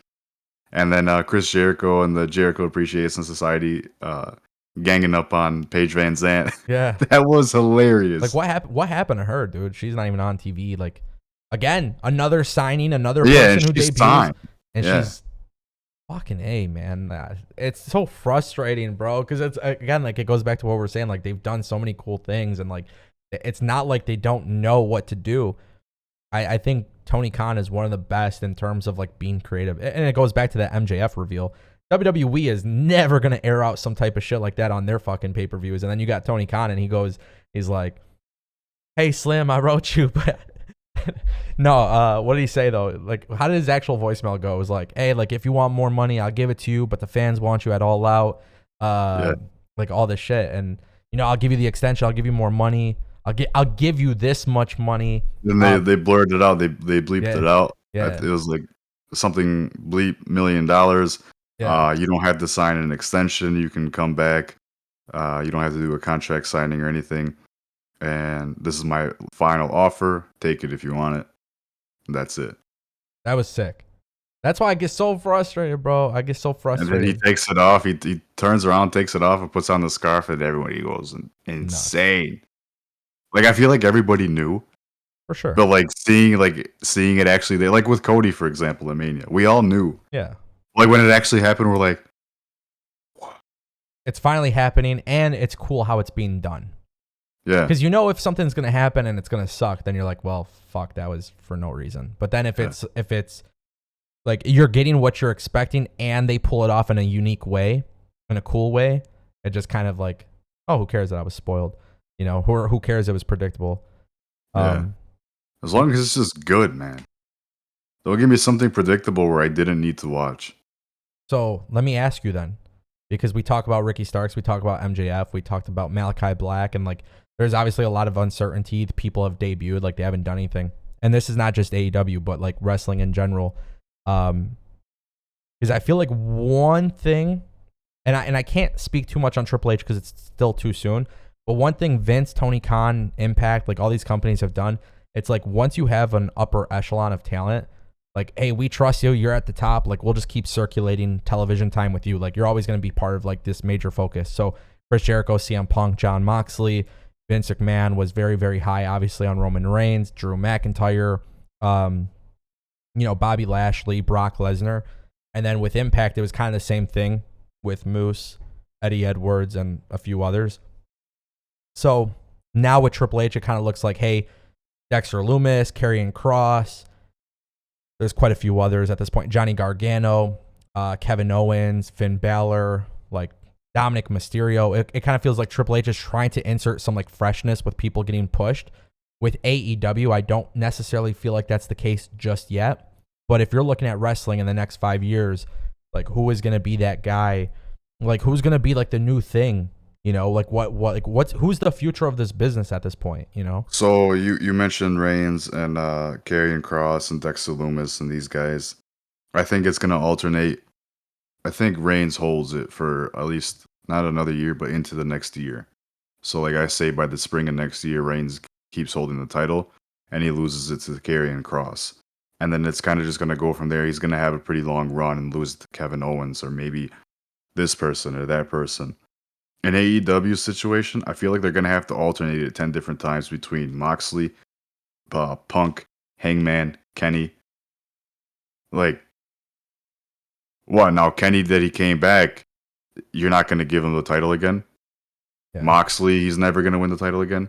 and then Chris Jericho and the Jericho Appreciation Society ganging up on Paige Van Zant. Yeah, that was hilarious. Like what happened to her, dude? She's not even on TV. Like again, another signing, another person who debuts, signed. And she's fucking A, man. It's so frustrating, bro. Because it's again, like it goes back to what we're saying. Like they've done so many cool things, and like it's not like they don't know what to do. I think Tony Khan is one of the best in terms of like being creative, and it goes back to that MJF reveal. WWE is never going to air out some type of shit like that on their fucking pay-per-views. And then you got Tony Khan and he's like, hey, Slim, I wrote you. But no, what did he say though? Like, how did his actual voicemail go? It was like, hey, like if you want more money, I'll give it to you. But the fans want you at All Out. Like all this shit. And, you know, I'll give you the extension. I'll give you more money. I'll give you this much money. Then they blurred it out. They bleeped it out. Yeah. It was like something bleep $1 million. Yeah. You don't have to sign an extension. You can come back. You don't have to do a contract signing or anything. And this is my final offer. Take it if you want it. That's it. That was sick. That's why I get so frustrated, bro. I get so frustrated. And then he takes it off. He turns around, takes it off, and puts on the scarf, and everybody goes insane. Nuts. Like, I feel like everybody knew. For sure. But like seeing it actually, like with Cody, for example, in Mania, we all knew. Yeah. Like when it actually happened, we're like, what? It's finally happening, and it's cool how it's being done. Yeah. Because you know if something's gonna happen and it's gonna suck, then you're like, well, fuck, that was for no reason. But then if it's like you're getting what you're expecting and they pull it off in a unique way, in a cool way, it just kind of like, oh, who cares that I was spoiled? You know, who cares it was predictable? Yeah. As long as it's just good, man. Don't give me something predictable where I didn't need to watch. So let me ask you then, because we talk about Ricky Starks, we talk about MJF, we talked about Malachi Black, and like there's obviously a lot of uncertainty. The people have debuted, like they haven't done anything. And this is not just AEW, but like wrestling in general. Because I feel like one thing, and I can't speak too much on Triple H because it's still too soon, but one thing Vince, Tony Khan, Impact, like all these companies have done, it's like once you have an upper echelon of talent, like, hey, we trust you, you're at the top, like we'll just keep circulating television time with you. Like you're always going to be part of like this major focus. So Chris Jericho, CM Punk, John Moxley, Vince McMahon was very, very high, obviously, on Roman Reigns, Drew McIntyre, you know, Bobby Lashley, Brock Lesnar. And then with Impact, it was kind of the same thing with Moose, Eddie Edwards, and a few others. So now with Triple H, it kind of looks like, hey, Dexter Lumis, Karrion Kross, there's quite a few others at this point. Johnny Gargano, Kevin Owens, Finn Balor, like Dominic Mysterio. It kind of feels like Triple H is trying to insert some like freshness with people getting pushed. With AEW, I don't necessarily feel like that's the case just yet. But if you're looking at wrestling in the next 5 years, like who is going to be that guy? Like who's going to be like the new thing? You know, like who's the future of this business at this point? You know. So you mentioned Reigns and Karrion Kross and Dexter Lumis and these guys. I think it's gonna alternate. I think Reigns holds it for at least not another year, but into the next year. So like I say, by the spring of next year, Reigns keeps holding the title, and he loses it to Karrion Kross, and then it's kind of just gonna go from there. He's gonna have a pretty long run and lose to Kevin Owens or maybe this person or that person. In AEW situation, I feel like they're going to have to alternate it 10 different times between Moxley, Punk, Hangman, Kenny. Like, what? Now, Kenny, that he came back, you're not going to give him the title again? Yeah. Moxley, he's never going to win the title again?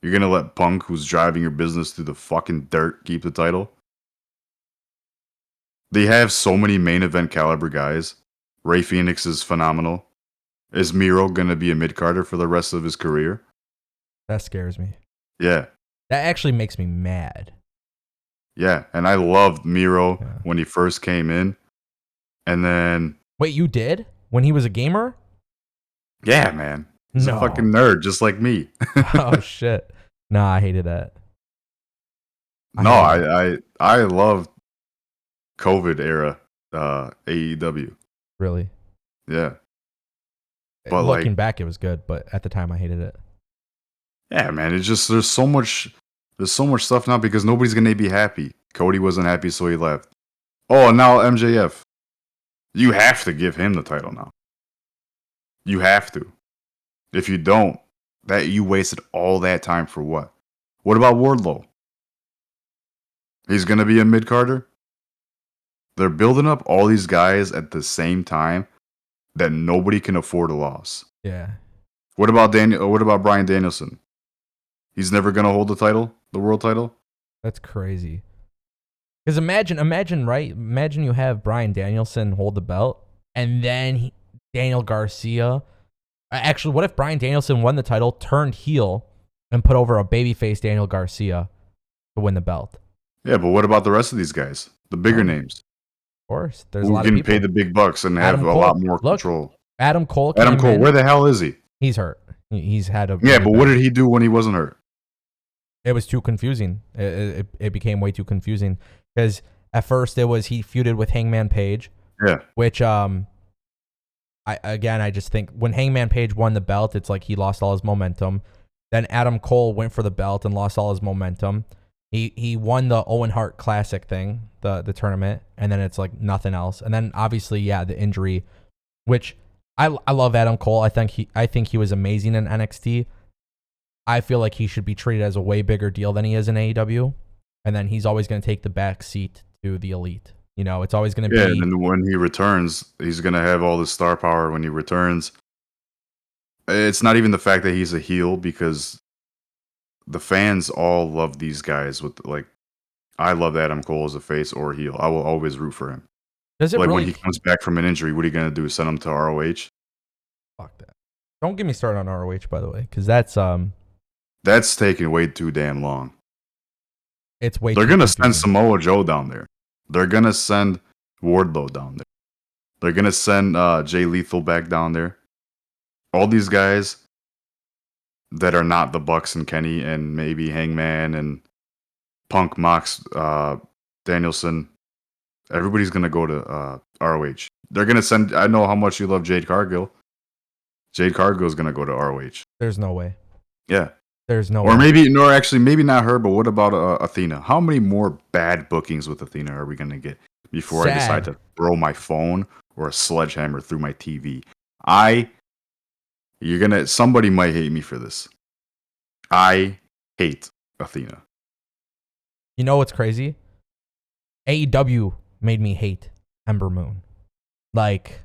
You're going to let Punk, who's driving your business through the fucking dirt, keep the title? They have so many main event caliber guys. Rey Fenix is phenomenal. Is Miro going to be a mid-carder for the rest of his career? That scares me. Yeah. That actually makes me mad. Yeah, and I loved Miro when he first came in. And then... Wait, you did? When he was a gamer? Yeah, man. He's a fucking nerd, just like me. Oh, shit. Nah, I hated that. I loved COVID era AEW. Really? Yeah. But looking back, it was good, but at the time, I hated it. Yeah, man. It's just there's so much stuff now because nobody's gonna be happy. Cody wasn't happy, so he left. Oh, and now MJF. You have to give him the title now. You have to. If you don't, that you wasted all that time for what? What about Wardlow? He's gonna be a mid-carder? They're building up all these guys at the same time that nobody can afford a loss. Yeah. What about Bryan Danielson? He's never gonna hold the title, the world title? That's crazy. Because imagine, right? Imagine you have Bryan Danielson hold the belt, and then Daniel Garcia. Actually, what if Bryan Danielson won the title, turned heel, and put over a babyface Daniel Garcia to win the belt? Yeah, but what about the rest of these guys? The bigger names? Of course. There's a lot of people. Who can pay the big bucks and have a lot more control. Adam Cole. Where the hell is he? He's hurt. He's had a... Yeah, but what did he do when he wasn't hurt? It was too confusing. It became way too confusing. Because at first he feuded with Hangman Page. Yeah. Which, I just think when Hangman Page won the belt, it's like he lost all his momentum. Then Adam Cole went for the belt and lost all his momentum. He won the Owen Hart Classic thing, the tournament, and then it's like nothing else. And then obviously, the injury, which I love Adam Cole. I think he was amazing in NXT. I feel like he should be treated as a way bigger deal than he is in AEW. And then he's always going to take the back seat to the elite. You know, it's always going to be... Yeah, and then when he returns, he's going to have all this star power when he returns. It's not even the fact that he's a heel, because the fans all love these guys. I love Adam Cole as a face or heel. I will always root for him. Does it really... when he comes back from an injury, what are you going to do? Send him to ROH? Fuck that. Don't get me started on ROH, by the way, because that's taking way too damn long. It's way. They're gonna send Samoa Joe down there. They're gonna send Wardlow down there. They're gonna send Jay Lethal back down there. All these guys that are not the Bucks and Kenny and maybe Hangman and Punk, Mox, Danielson. Everybody's gonna go to ROH. They're gonna send. I know how much you love Jade Cargill. Jade Cargill's gonna go to ROH. There's no way. Yeah. There's no or way. Maybe not her, but what about Athena? How many more bad bookings with Athena are we going to get before I decide to throw my phone or a sledgehammer through my TV? Somebody might hate me for this. I hate Athena. You know what's crazy? AEW made me hate Ember Moon. Like,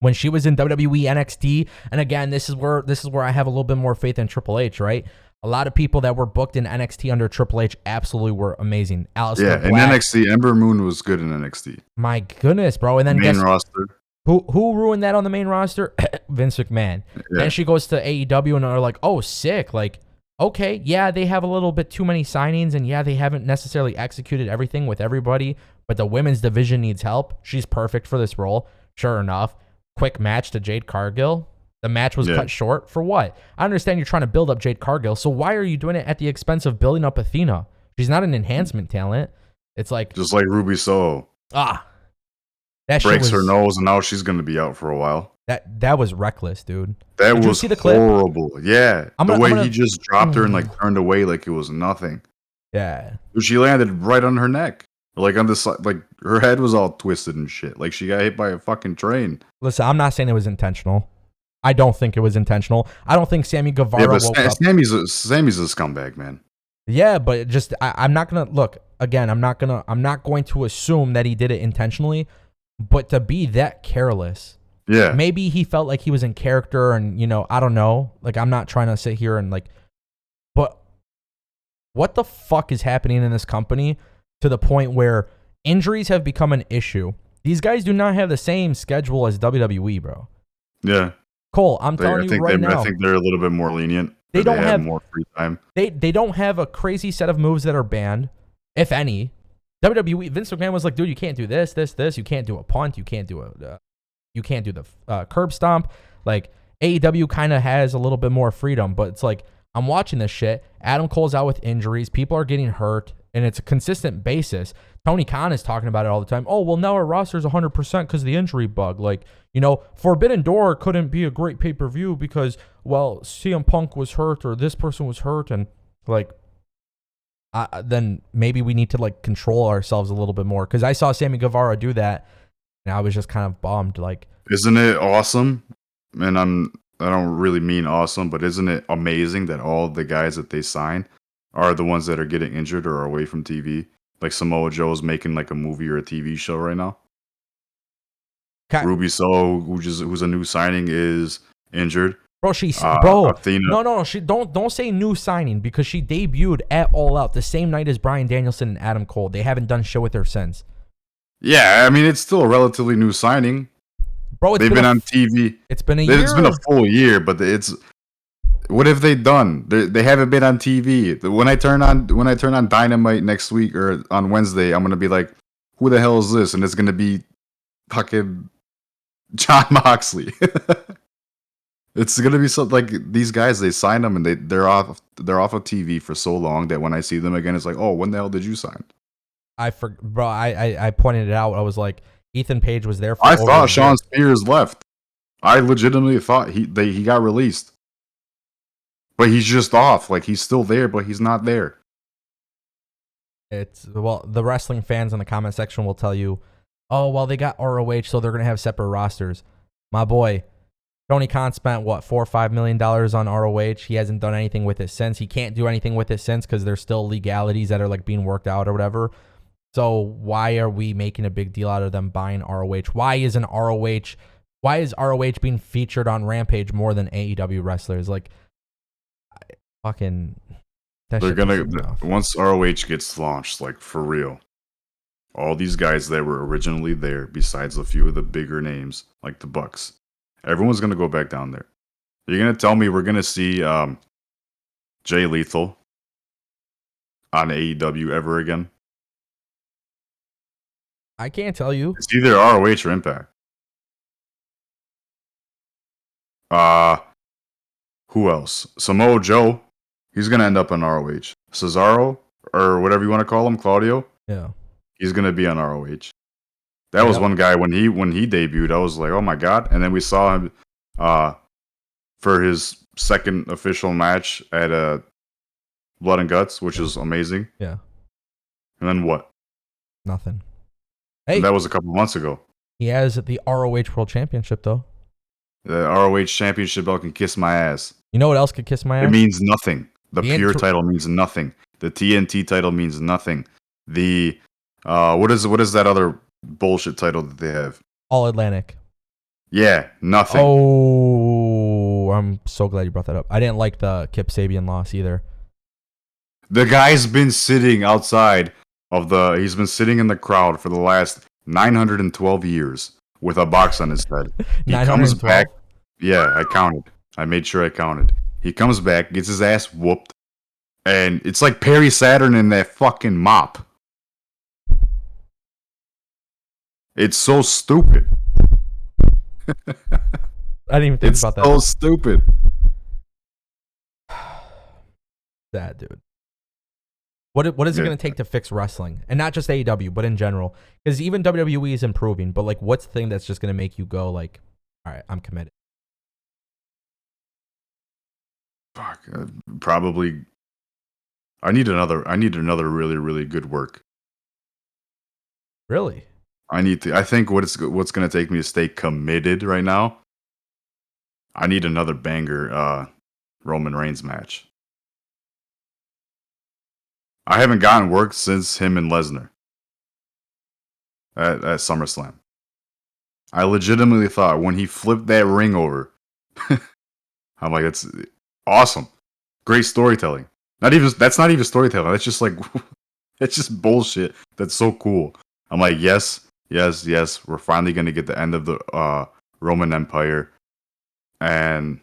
when she was in WWE NXT, and again, this is where I have a little bit more faith in Triple H, right? A lot of people that were booked in NXT under Triple H absolutely were amazing. Aleister Black. In NXT, Ember Moon was good in NXT. My goodness, bro. And then main roster. Who ruined that on the main roster? Vince McMahon. Yeah. Then she goes to AEW and are like, oh, sick. Like, okay, yeah, they have a little bit too many signings, and yeah, they haven't necessarily executed everything with everybody, but the women's division needs help. She's perfect for this role. Sure enough. Quick match to Jade Cargill. The match was cut short. For what? I understand you're trying to build up Jade Cargill, so why are you doing it at the expense of building up Athena? She's not an enhancement talent. It's like... Just like Ruby Soho. That breaks her nose, and now she's going to be out for a while. That was reckless, dude. Did you see the clip? Horrible. Yeah. The way he just dropped her and turned away like it was nothing. Yeah. She landed right on her neck. Like on this, like her head was all twisted and shit. Like she got hit by a fucking train. Listen, I'm not saying it was intentional. I don't think it was intentional. I don't think Sammy Guevara woke up. Sammy's a scumbag, man. Yeah, but just I'm not gonna look again. I'm not going to assume that he did it intentionally. But to be that careless, yeah, maybe he felt like he was in character, and I don't know. Like I'm not trying to sit here and but what the fuck is happening in this company to the point where injuries have become an issue? These guys do not have the same schedule as WWE, bro. Yeah. Cole, I'm telling you right now. I think they're a little bit more lenient. They don't have more free time. They don't have a crazy set of moves that are banned, if any. WWE Vince McMahon was like, dude, you can't do this. You can't do a punt. You can't do the curb stomp. Like AEW kind of has a little bit more freedom, but it's like I'm watching this shit. Adam Cole's out with injuries. People are getting hurt, and it's a consistent basis. Tony Khan is talking about it all the time. Oh, well, now our roster's 100% because of the injury bug. Like, Forbidden Door couldn't be a great pay-per-view because, well, CM Punk was hurt or this person was hurt. And, like, then maybe we need to, like, control ourselves a little bit more. Because I saw Sammy Guevara do that, and I was just kind of bummed. Like, isn't it awesome? And I don't really mean awesome, but isn't it amazing that all the guys that they sign are the ones that are getting injured or away from TV? Like Samoa Joe's making like a movie or a TV show right now. Ruby Soho, who's a new signing, is injured. Bro, Athena. No. She don't say new signing because she debuted at All Out the same night as Bryan Danielson and Adam Cole. They haven't done shit with her since. Yeah, I mean it's still a relatively new signing. Bro, they've been on TV. It's been a year. It's been a full year, but what have they done? They haven't been on TV. When I turn on Dynamite next week or on Wednesday, I'm gonna be like, "Who the hell is this?" And it's gonna be fucking Jon Moxley. It's gonna be something like these guys. They sign them and they're off of TV for so long that when I see them again, it's like, "Oh, when the hell did you sign?" I pointed it out. I was like, Ethan Page was there for. I thought Sean Spears left. I legitimately thought he got released. But he's just off. Like, he's still there, but he's not there. The wrestling fans in the comment section will tell you, oh, well, they got ROH, so they're going to have separate rosters. My boy, Tony Khan spent, $4 or $5 million on ROH. He hasn't done anything with it since. He can't do anything with it since because there's still legalities that are, like, being worked out or whatever. So why are we making a big deal out of them buying ROH? Why is ROH being featured on Rampage more than AEW wrestlers? Like, fucking, they're gonna, once ROH gets launched, like for real, all these guys that were originally there, besides a few of the bigger names like the Bucks, everyone's gonna go back down there. You're gonna tell me we're gonna see Jay Lethal on AEW ever again? I can't tell you. It's either ROH or Impact. Who else? Samoa Joe. He's going to end up on ROH. Cesaro, or whatever you want to call him, Claudio. Yeah. He's going to be on ROH. That was one guy when he debuted, I was like, oh my God. And then we saw him for his second official match at Blood and Guts, which is amazing. Yeah. And then what? Nothing. Hey. And that was a couple months ago. He has the ROH World Championship, though. The ROH Championship belt can kiss my ass. You know what else could kiss my ass? It means nothing. The pure title means nothing. The TNT title means nothing. The what is that other bullshit title that they have? All Atlantic. Yeah, nothing. Oh, I'm so glad you brought that up. I didn't like the Kip Sabian loss either. The guy's been sitting outside he's been sitting in the crowd for the last 912 years with a box on his head. He comes back. Yeah, I counted. I made sure I counted. He comes back, gets his ass whooped, and it's like Perry Saturn in that fucking mop. It's so stupid. I didn't even think about that. It's so stupid. That dude. What is it going to take to fix wrestling? And not just AEW, but in general. Because even WWE is improving, but like, what's the thing that's just going to make you go like, all right, I'm committed? Fuck, probably. I need another really, really good work. Really? I think what's going to take me to stay committed right now. I need another banger Roman Reigns match. I haven't gotten work since him and Lesnar at SummerSlam. I legitimately thought when he flipped that ring over, I'm like, that's awesome. Great storytelling. That's not even storytelling. That's just like, it's just bullshit. That's so cool. I'm like, yes. We're finally going to get the end of the Roman Empire. And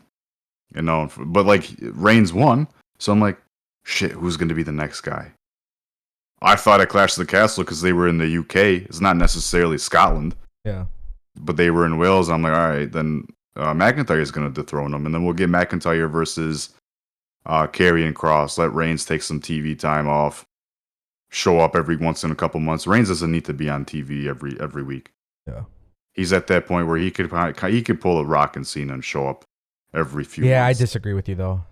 But like Reigns won, so I'm like, shit, who's going to be the next guy? I thought at Clash of the Castle because they were in the UK. It's not necessarily Scotland. Yeah. But they were in Wales. I'm like, all right, then McIntyre is going to dethrone him, and then we'll get McIntyre versus Karrion Kross. Let Reigns take some TV time off. Show up every once in a couple months. Reigns doesn't need to be on TV every week. Yeah. He's at that point where he could pull a Rock and Cena and show up every few months. Yeah, I disagree with you though.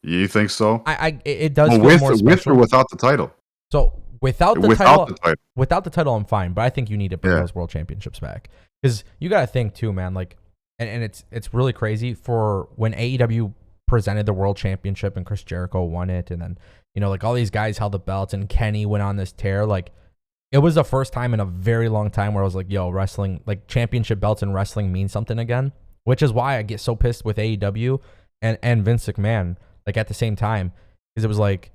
You think so? It does feel more special. With or without the title. So without the title, I'm fine. But I think you need to bring those world championships back because you got to think too, man. Like, and it's really crazy for when AEW presented the world championship and Chris Jericho won it, and then like all these guys held the belts and Kenny went on this tear. Like, it was the first time in a very long time where I was like, yo, wrestling, like championship belts in wrestling mean something again, which is why I get so pissed with AEW and Vince McMahon, like at the same time, because it was like,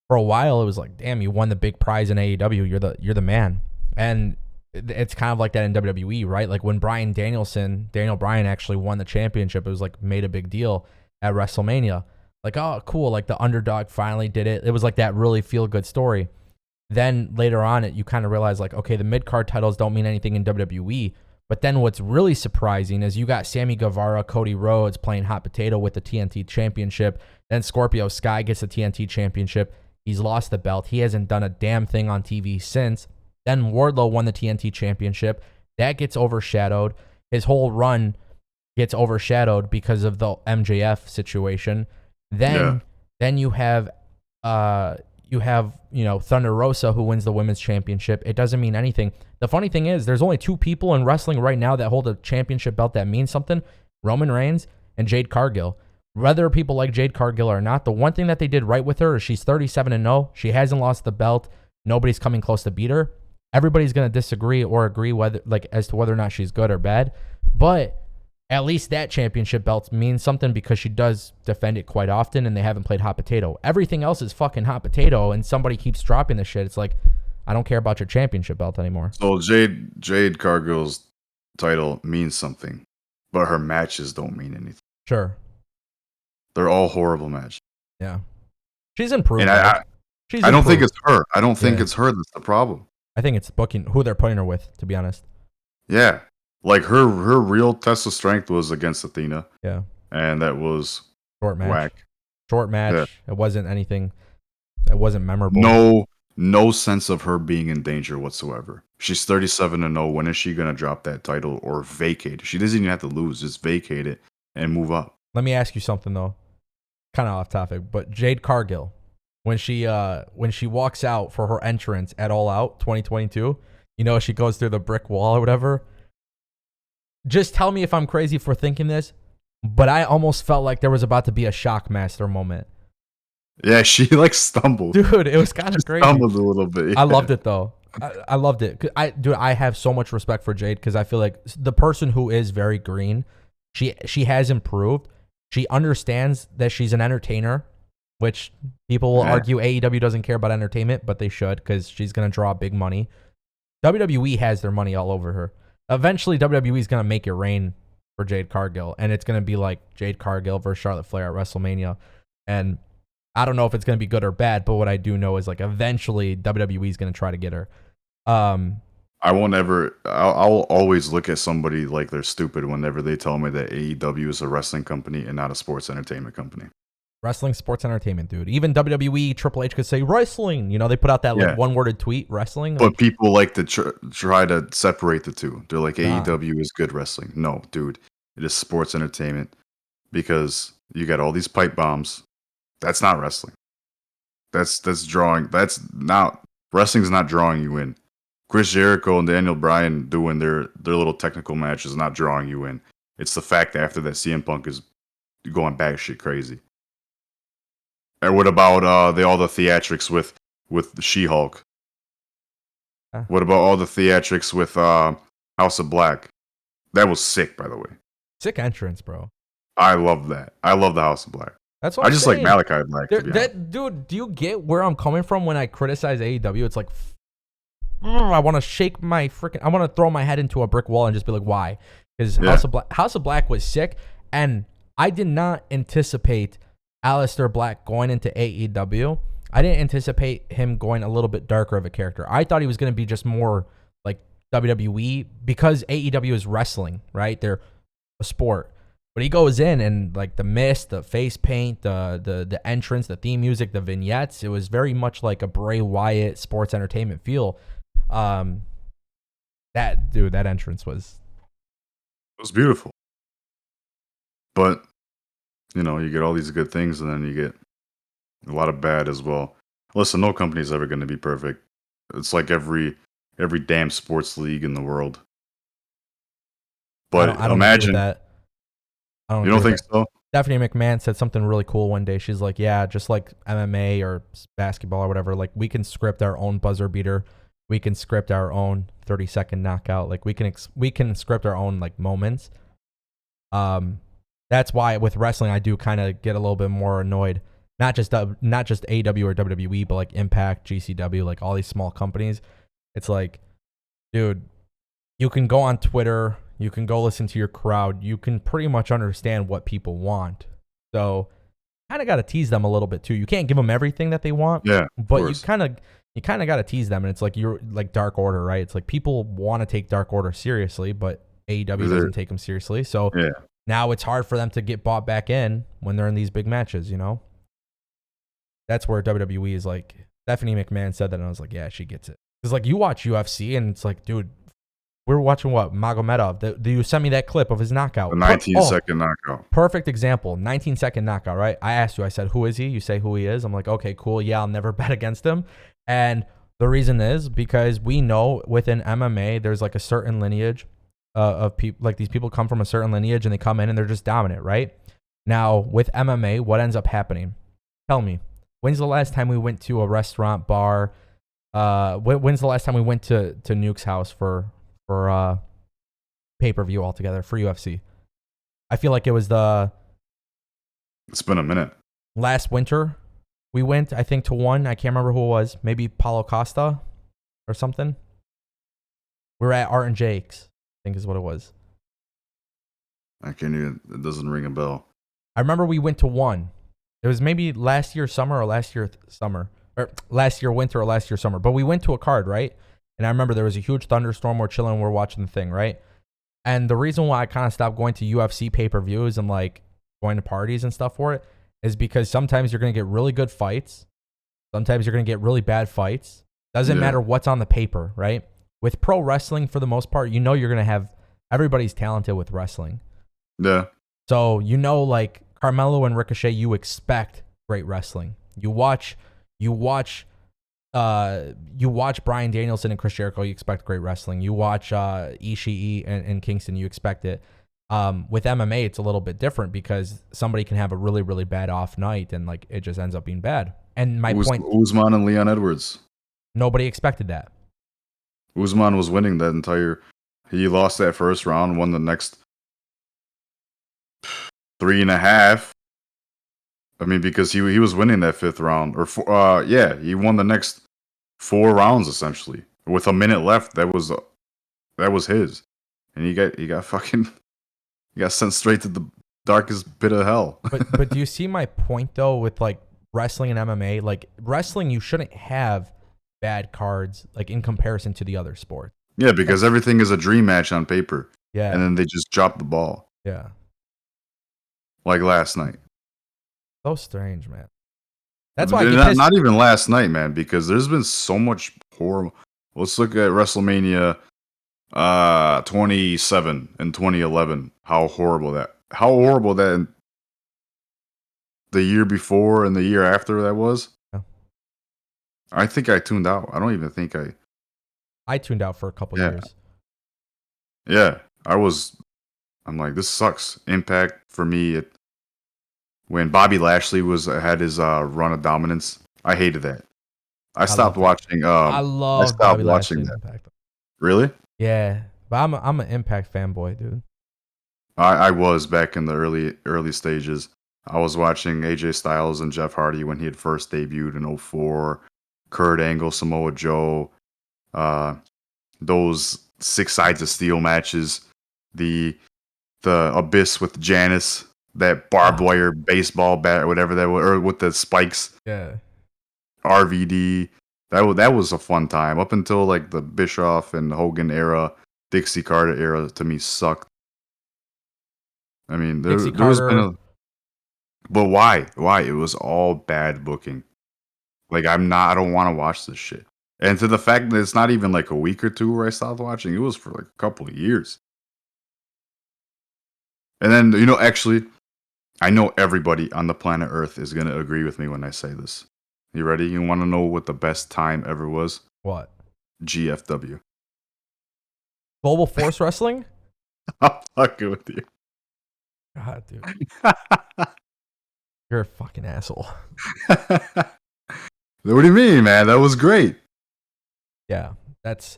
for a while, it was like, damn, you won the big prize in AEW. You're the man. And it's kind of like that in WWE, right? Like when Daniel Bryan actually won the championship, it was like made a big deal at WrestleMania. Like, oh, cool. Like the underdog finally did it. It was like that really feel good story. Then later on, you kind of realize like, okay, the mid-card titles don't mean anything in WWE. But then what's really surprising is you got Sammy Guevara, Cody Rhodes playing hot potato with the TNT championship. Then Scorpio Sky gets the TNT championship. He's lost the belt. He hasn't done a damn thing on TV since. Then Wardlow won the TNT championship. That gets overshadowed. His whole run gets overshadowed because of the MJF situation. Then you have Thunder Rosa who wins the women's championship. It doesn't mean anything. The funny thing is there's only two people in wrestling right now that hold a championship belt that means something. Roman Reigns and Jade Cargill. Whether people like Jade Cargill or not, the one thing that they did right with her is she's 37-0. She hasn't lost the belt. Nobody's coming close to beat her. Everybody's going to disagree or agree as to whether or not she's good or bad. But at least that championship belt means something because she does defend it quite often and they haven't played hot potato. Everything else is fucking hot potato and somebody keeps dropping the shit. It's like, I don't care about your championship belt anymore. So Jade Cargill's title means something, but her matches don't mean anything. Sure. They're all horrible matches. Yeah. She's improved. And I don't think it's her. I don't think it's her that's the problem. I think it's booking who they're putting her with, to be honest. Yeah. Like her real test of strength was against Athena. Yeah. And that was short match. Whack. Short match. Yeah. It wasn't anything. It wasn't memorable. No sense of her being in danger whatsoever. She's 37-0. When is she going to drop that title or vacate it? She doesn't even have to lose. Just vacate it and move up. Let me ask you something, though. Kind of off topic, but Jade Cargill, when she walks out for her entrance at All Out 2022, she goes through the brick wall or whatever. Just tell me if I'm crazy for thinking this, but I almost felt like there was about to be a Shockmaster moment. Yeah, she stumbled. Dude, it was kind of crazy. Stumbled a little bit. Yeah. I loved it though. I loved it. I have so much respect for Jade because I feel like the person who is very green, she has improved. She understands that she's an entertainer, which people will argue AEW doesn't care about entertainment, but they should because she's going to draw big money. WWE has their money all over her. Eventually, WWE is going to make it rain for Jade Cargill, and it's going to be like Jade Cargill versus Charlotte Flair at WrestleMania. And I don't know if it's going to be good or bad, but what I do know is eventually WWE is going to try to get her. I'll always look at somebody like they're stupid whenever they tell me that AEW is a wrestling company and not a sports entertainment company. Wrestling, sports entertainment, dude. Even WWE, Triple H could say wrestling. They put out that one-worded tweet, wrestling. But people like to try to separate the two. They're like, AEW is good wrestling. No, dude. It is sports entertainment because you got all these pipe bombs. That's not wrestling. That's drawing. That's not... Wrestling's not drawing you in. Chris Jericho and Daniel Bryan doing their little technical match is not drawing you in. It's the fact that after that CM Punk is going batshit crazy. And what about all the theatrics with the She-Hulk? What about all the theatrics with House of Black? That was sick, by the way. Sick entrance, bro. I love that. I love the House of Black. That's what I just like Malachi Black. Dude, do you get where I'm coming from when I criticize AEW? It's like, I want to shake my freaking... I want to throw my head into a brick wall and just be like, why? Because House of Black was sick, and I did not anticipate Aleister Black going into AEW. I didn't anticipate him going a little bit darker of a character. I thought he was going to be just more like WWE because AEW is wrestling, right? They're a sport. But he goes in and like the mist, the face paint, the entrance, the theme music, the vignettes, it was very much like a Bray Wyatt sports entertainment feel. That entrance was beautiful. But you get all these good things and then you get a lot of bad as well. Listen, no company's ever going to be perfect. It's like every damn sports league in the world. But I don't imagine agree with that. You don't think so? Stephanie McMahon said something really cool one day. She's like, yeah, just like MMA or basketball or whatever, like we can script our own buzzer beater. We can script our own 30-second knockout. Like we can script our own like moments. That's why with wrestling, I do kind of get a little bit more annoyed. Not just AEW or WWE, but like Impact, GCW, like all these small companies. It's like, dude, you can go on Twitter, you can go listen to your crowd, you can pretty much understand what people want. So, kind of got to tease them a little bit too. You can't give them everything that they want, yeah, but you kind of got to tease them. And it's like you're like Dark Order, right? It's like people want to take Dark Order seriously, but AEW doesn't take them seriously. So now it's hard for them to get bought back in when they're in these big matches. That's where WWE is like. Stephanie McMahon said that, and I was like, yeah, she gets it. Because like you watch UFC, and it's like, dude. We're watching what? Magomedov. You sent me that clip of his knockout. The 19-second knockout. Perfect example. 19-second knockout, right? I asked you, I said, who is he? You say who he is. I'm like, okay, cool. Yeah, I'll never bet against him. And the reason is because we know within MMA, there's like a certain lineage of people. Like these people come from a certain lineage and they come in and they're just dominant, right? Now, with MMA, what ends up happening? Tell me. When's the last time we went to a restaurant, bar? When's the last time we went to Nuke's house for pay-per-view altogether for UFC? I feel like it's been a minute. Last winter we went, I think, to one. I can't remember who it was. Maybe Paulo Costa or something. We were at Art and Jake's, I think is what it was. It doesn't ring a bell. I remember we went to one. It was maybe last year summer or last year summer. Or last year winter or last year summer. But we went to a card, right? And I remember there was a huge thunderstorm. We're chilling. We're watching the thing, right? And the reason why I kind of stopped going to UFC pay-per-views and like going to parties and stuff for it is because sometimes you're going to get really good fights. Sometimes you're going to get really bad fights. Doesn't matter what's on the paper, right? With pro wrestling, for the most part, you're going to have everybody's talented with wrestling. Yeah. So, like Carmelo and Ricochet, you expect great wrestling. You watch Bryan Danielson and Chris Jericho, you expect great wrestling. You watch Ishii and Kingston, you expect it. With MMA, it's a little bit different because somebody can have a really, really bad off night and like it just ends up being bad. And my point, Usman and Leon Edwards. Nobody expected that. Usman was winning that entire. He lost that first round, won the next 3.5. I mean, because he was winning that fifth round, or he won the next 4 rounds essentially with a minute left. That was his, and he got sent straight to the darkest pit of hell. but do you see my point though with like wrestling and MMA? Like wrestling, you shouldn't have bad cards like in comparison to the other sports. Yeah, because everything is a dream match on paper. Yeah, and then they just drop the ball. Yeah, like last night. So strange, man. That's why not even last night, man, because there's been so much horrible. Let's look at WrestleMania 27 in 2011. How horrible that the year before and the year after that was. Yeah. I think I tuned out. I don't even think I tuned out for a couple years. Yeah, I'm like, this sucks. Impact for me, when Bobby Lashley had his run of dominance, I hated that. I stopped watching. I stopped Bobby watching Lashley's that. Impact. Really? Yeah, but I'm an Impact fanboy, dude. I was back in the early stages. I was watching AJ Styles and Jeff Hardy when he had first debuted in 2004. Kurt Angle, Samoa Joe, those 6 sides of steel matches, the Abyss with Janice, that barbed wire baseball bat or whatever that was, or with the spikes. Yeah. RVD. That was a fun time up until like the Bischoff and Hogan era. Dixie Carter era to me sucked. I mean, there was been a, but why? Why? It was all bad booking. Like I don't want to watch this shit. And to the fact that it's not even like a week or two where I stopped watching, it was for like a couple of years. And then, actually, I know everybody on the planet Earth is going to agree with me when I say this. You ready? You want to know what the best time ever was? What? GFW. Global Force Wrestling? I'm fucking with you. God, dude. You're a fucking asshole. What do you mean, man? That was great. Yeah, that's...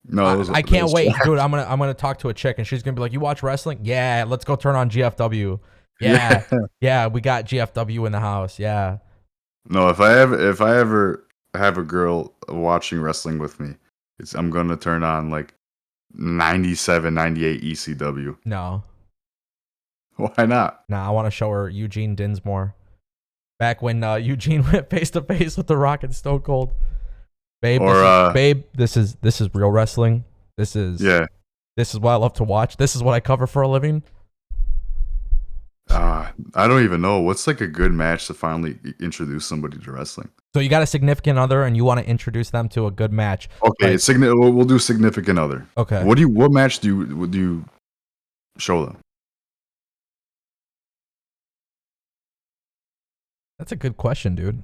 No, I can't wait, dude. I'm gonna talk to a chick and she's gonna be like, "You watch wrestling? Yeah, let's go turn on GFW. Yeah, we got GFW in the house. Yeah." No, if I ever have a girl watching wrestling with me, I'm gonna turn on like 97, 98 ECW. No. Why not? Nah, I want to show her Eugene Dinsmore. Back when Eugene went face to face with The Rock and Stone Cold. Babe, this is real wrestling. This is what I love to watch. This is what I cover for a living. I don't even know. What's like a good match to finally introduce somebody to wrestling? So you got a significant other and you want to introduce them to a good match. Okay, we'll do significant other. Okay. What match would you show them? That's a good question, dude.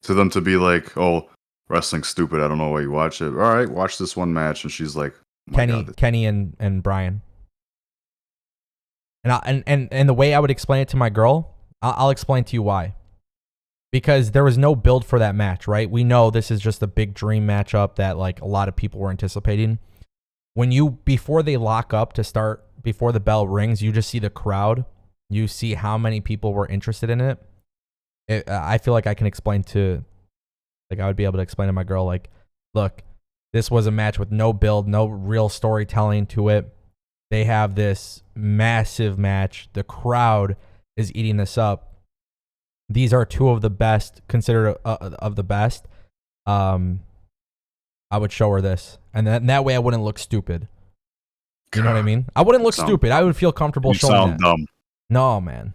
To them to be like, "Oh, wrestling's stupid. I don't know why you watch it." All right, watch this one match, and she's like, Kenny and Brian. And the way I would explain it to my girl, I'll explain to you why. Because there was no build for that match, right? We know this is just a big dream matchup that like a lot of people were anticipating. Before they lock up to start, before the bell rings, you just see the crowd. You see how many people were interested in it. I feel like I can explain to, like I would be able to explain to my girl, like, look, this was a match with no build, no real storytelling to it. They have this massive match. The crowd is eating this up. These are two of the best, considered of the best. I would show her this. And that way I wouldn't look stupid. You know what I mean? I wouldn't look stupid. I would feel comfortable showing that. You sound dumb. No, man.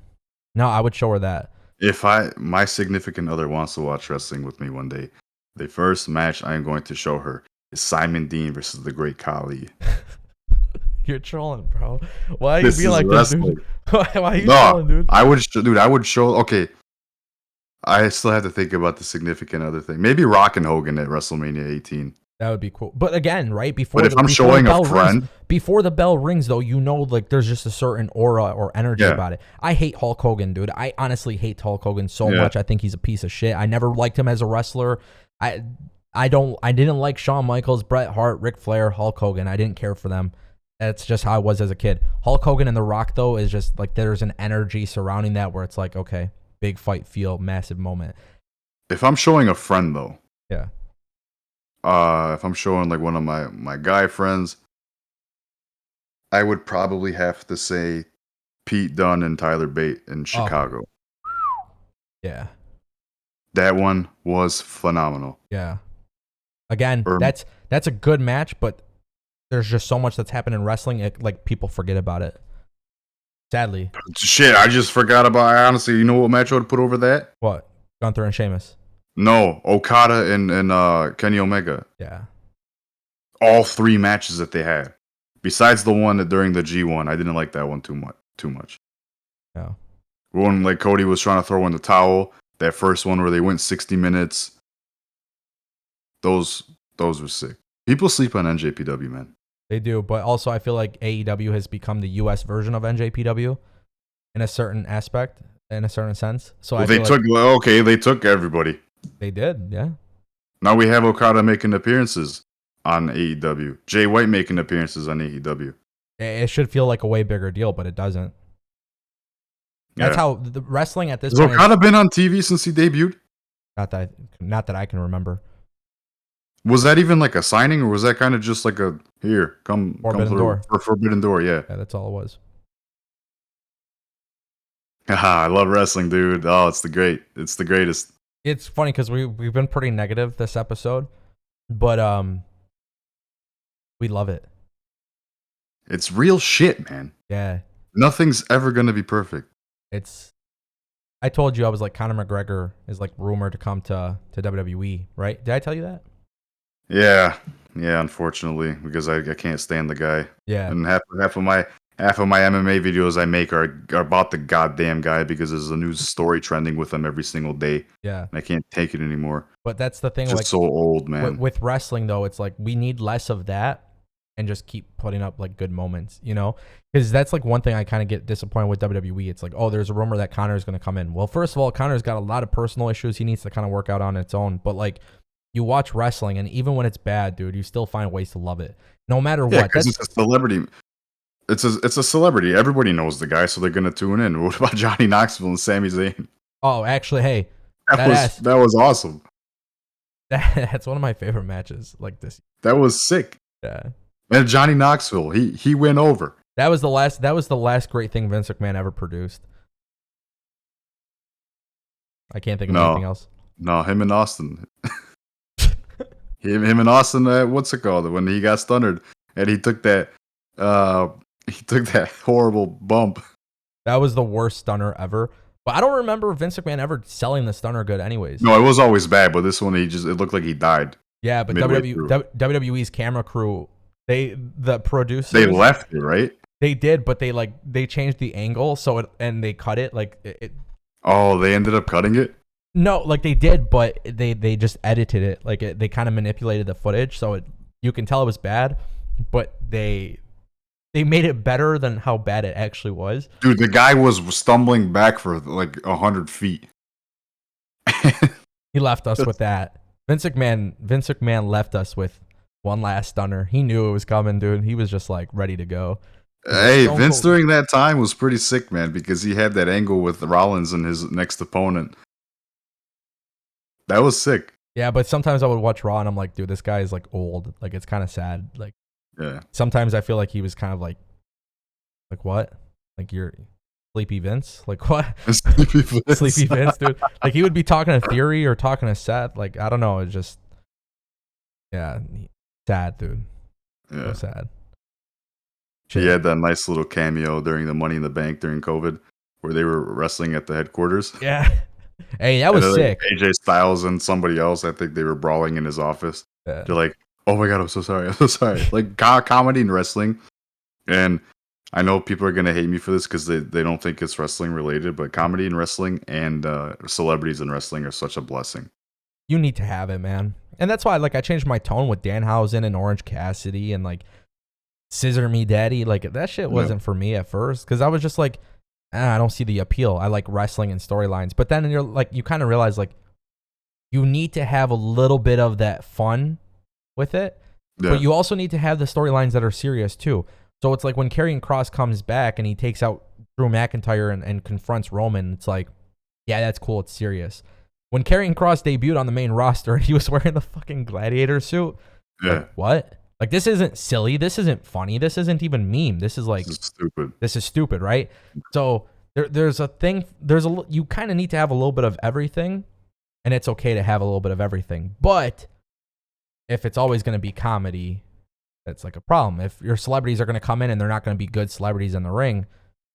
No, I would show her that. If my significant other wants to watch wrestling with me one day, the first match I am going to show her is Simon Dean versus the Great Khali. You're trolling, bro. Why you be like wrestling. this, dude? Why are you trolling, dude? I would show. Okay, I still have to think about the significant other thing. Maybe Rock and Hogan at WrestleMania 18. That would be cool. But again, right before. But if I'm showing a friend, before the bell rings, though, like there's just a certain aura or energy about it. I hate Hulk Hogan, dude. I honestly hate Hulk Hogan so much. I think he's a piece of shit. I never liked him as a wrestler. I didn't like Shawn Michaels, Bret Hart, Ric Flair, Hulk Hogan. I didn't care for them. That's just how I was as a kid. Hulk Hogan and The Rock, though, is just like there's an energy surrounding that where it's like, okay, big fight feel, massive moment. If I'm showing a friend, though, yeah. If I'm showing like one of my guy friends, I would probably have to say Pete Dunne and Tyler Bate in Chicago. Yeah. That one was phenomenal. Yeah. Again, that's a good match, but there's just so much that's happened in wrestling, like people forget about it. Sadly. Shit, I just forgot about. Honestly, you know what match I would put over that? What? Gunther and Sheamus. No, Okada and Kenny Omega. Yeah. All three matches that they had, besides the one that during the G1, I didn't like that one too much. No. When like Cody was trying to throw in the towel, that first one where they went 60 minutes. Those were sick. People sleep on NJPW, man. They do, but also I feel like AEW has become the US version of NJPW in a certain aspect, in a certain sense. So they took everybody. They did, yeah. Now we have Okada making appearances on AEW. Jay White making appearances on AEW. It should feel like a way bigger deal, but it doesn't. That's how the wrestling at this point. Has Okada been on TV since he debuted? Not that I can remember. Was that even like a signing, or was that kind of just like a here, come Forbidden through Door. for Forbidden Door? Yeah. Yeah, that's all it was. Haha, I love wrestling, dude. Oh, it's the greatest. It's funny because we've been pretty negative this episode, but we love it. It's real shit, man. Yeah, Nothing's ever gonna be perfect. it's. I told you I was like Conor McGregor is like rumored to come to WWE, right? Did I tell you that? Yeah, unfortunately, because I can't stand the guy. Yeah. And half of my MMA videos I make are about the goddamn guy because there's a new story trending with him every single day. Yeah. And I can't take it anymore. But that's the thing, It's just like so old, man. with wrestling though, it's like we need less of that and just keep putting up like good moments, you know? Because that's like one thing I kind of get disappointed with WWE. It's like, oh, there's a rumor that Connor's going to come in. Well, first of all, Connor's got a lot of personal issues he needs to kind of work out on its own. But like, you watch wrestling, and even when it's bad, dude, you still find ways to love it, no matter what. Because it's a celebrity. It's a celebrity. Everybody knows the guy, so they're gonna tune in. What about Johnny Knoxville and Sami Zayn? Oh, actually, hey, That was awesome. That's one of my favorite matches. Like this. That was sick. Yeah. And Johnny Knoxville, he went over. That was the last great thing Vince McMahon ever produced. I can't think of anything else. No, him and Austin. him and Austin. What's it called? When he got stunned and he took that horrible bump. That was the worst stunner ever. But I don't remember Vince McMahon ever selling the stunner good anyways. No, it was always bad, but this one it looked like he died. Yeah, but WWE's camera crew, the producers, they left it, right? They did, but they changed the angle and they cut it like it. Oh, they ended up cutting it? No, like they did, but they just edited it. Like they kind of manipulated the footage, so you can tell it was bad, but they made it better than how bad it actually was. Dude, the guy was stumbling back for like 100 feet. He left us with that. Vince McMahon left us with one last stunner. He knew it was coming, dude. He was just like ready to go. Hey, Vince during that time was pretty sick, man, because he had that angle with Rollins and his next opponent. That was sick. Yeah, but sometimes I would watch Raw and I'm like, dude, this guy is like old. Like it's kind of sad. Like, yeah. Sometimes I feel like he was kind of like what? Like you're Sleepy Vince? Like what? Sleepy Vince, dude. Like he would be talking to Theory or talking to Seth. Like I don't know. It's just, yeah, sad, dude. Yeah. So sad. He had that nice little cameo during the Money in the Bank during COVID, where they were wrestling at the headquarters. Yeah. Hey, that was sick. AJ Styles and somebody else, I think they were brawling in his office. Yeah. They're like, "Oh my god, I'm so sorry, I'm so sorry." Like comedy and wrestling, and I know people are gonna hate me for this because they don't think it's wrestling related, but comedy and wrestling and celebrities in wrestling are such a blessing. You need to have it, man, and that's why I changed my tone with Danhausen and Orange Cassidy and like Scissor Me Daddy. Like that shit wasn't for me at first because I was just like, I don't see the appeal. I like wrestling and storylines, but then you're like, you kind of realize like you need to have a little bit of that fun with it, but you also need to have the storylines that are serious too. So it's like when Karrion Kross comes back and he takes out Drew McIntyre and confronts Roman, it's like, yeah, that's cool. It's serious. When Karrion Kross debuted on the main roster and he was wearing the fucking gladiator suit, like, what? Like, this isn't silly. This isn't funny. This isn't even meme. This is like, this is stupid. This is stupid, right? So there's a thing. You kind of need to have a little bit of everything, and it's okay to have a little bit of everything. But if it's always going to be comedy, that's like a problem. If your celebrities are going to come in and they're not going to be good celebrities in the ring,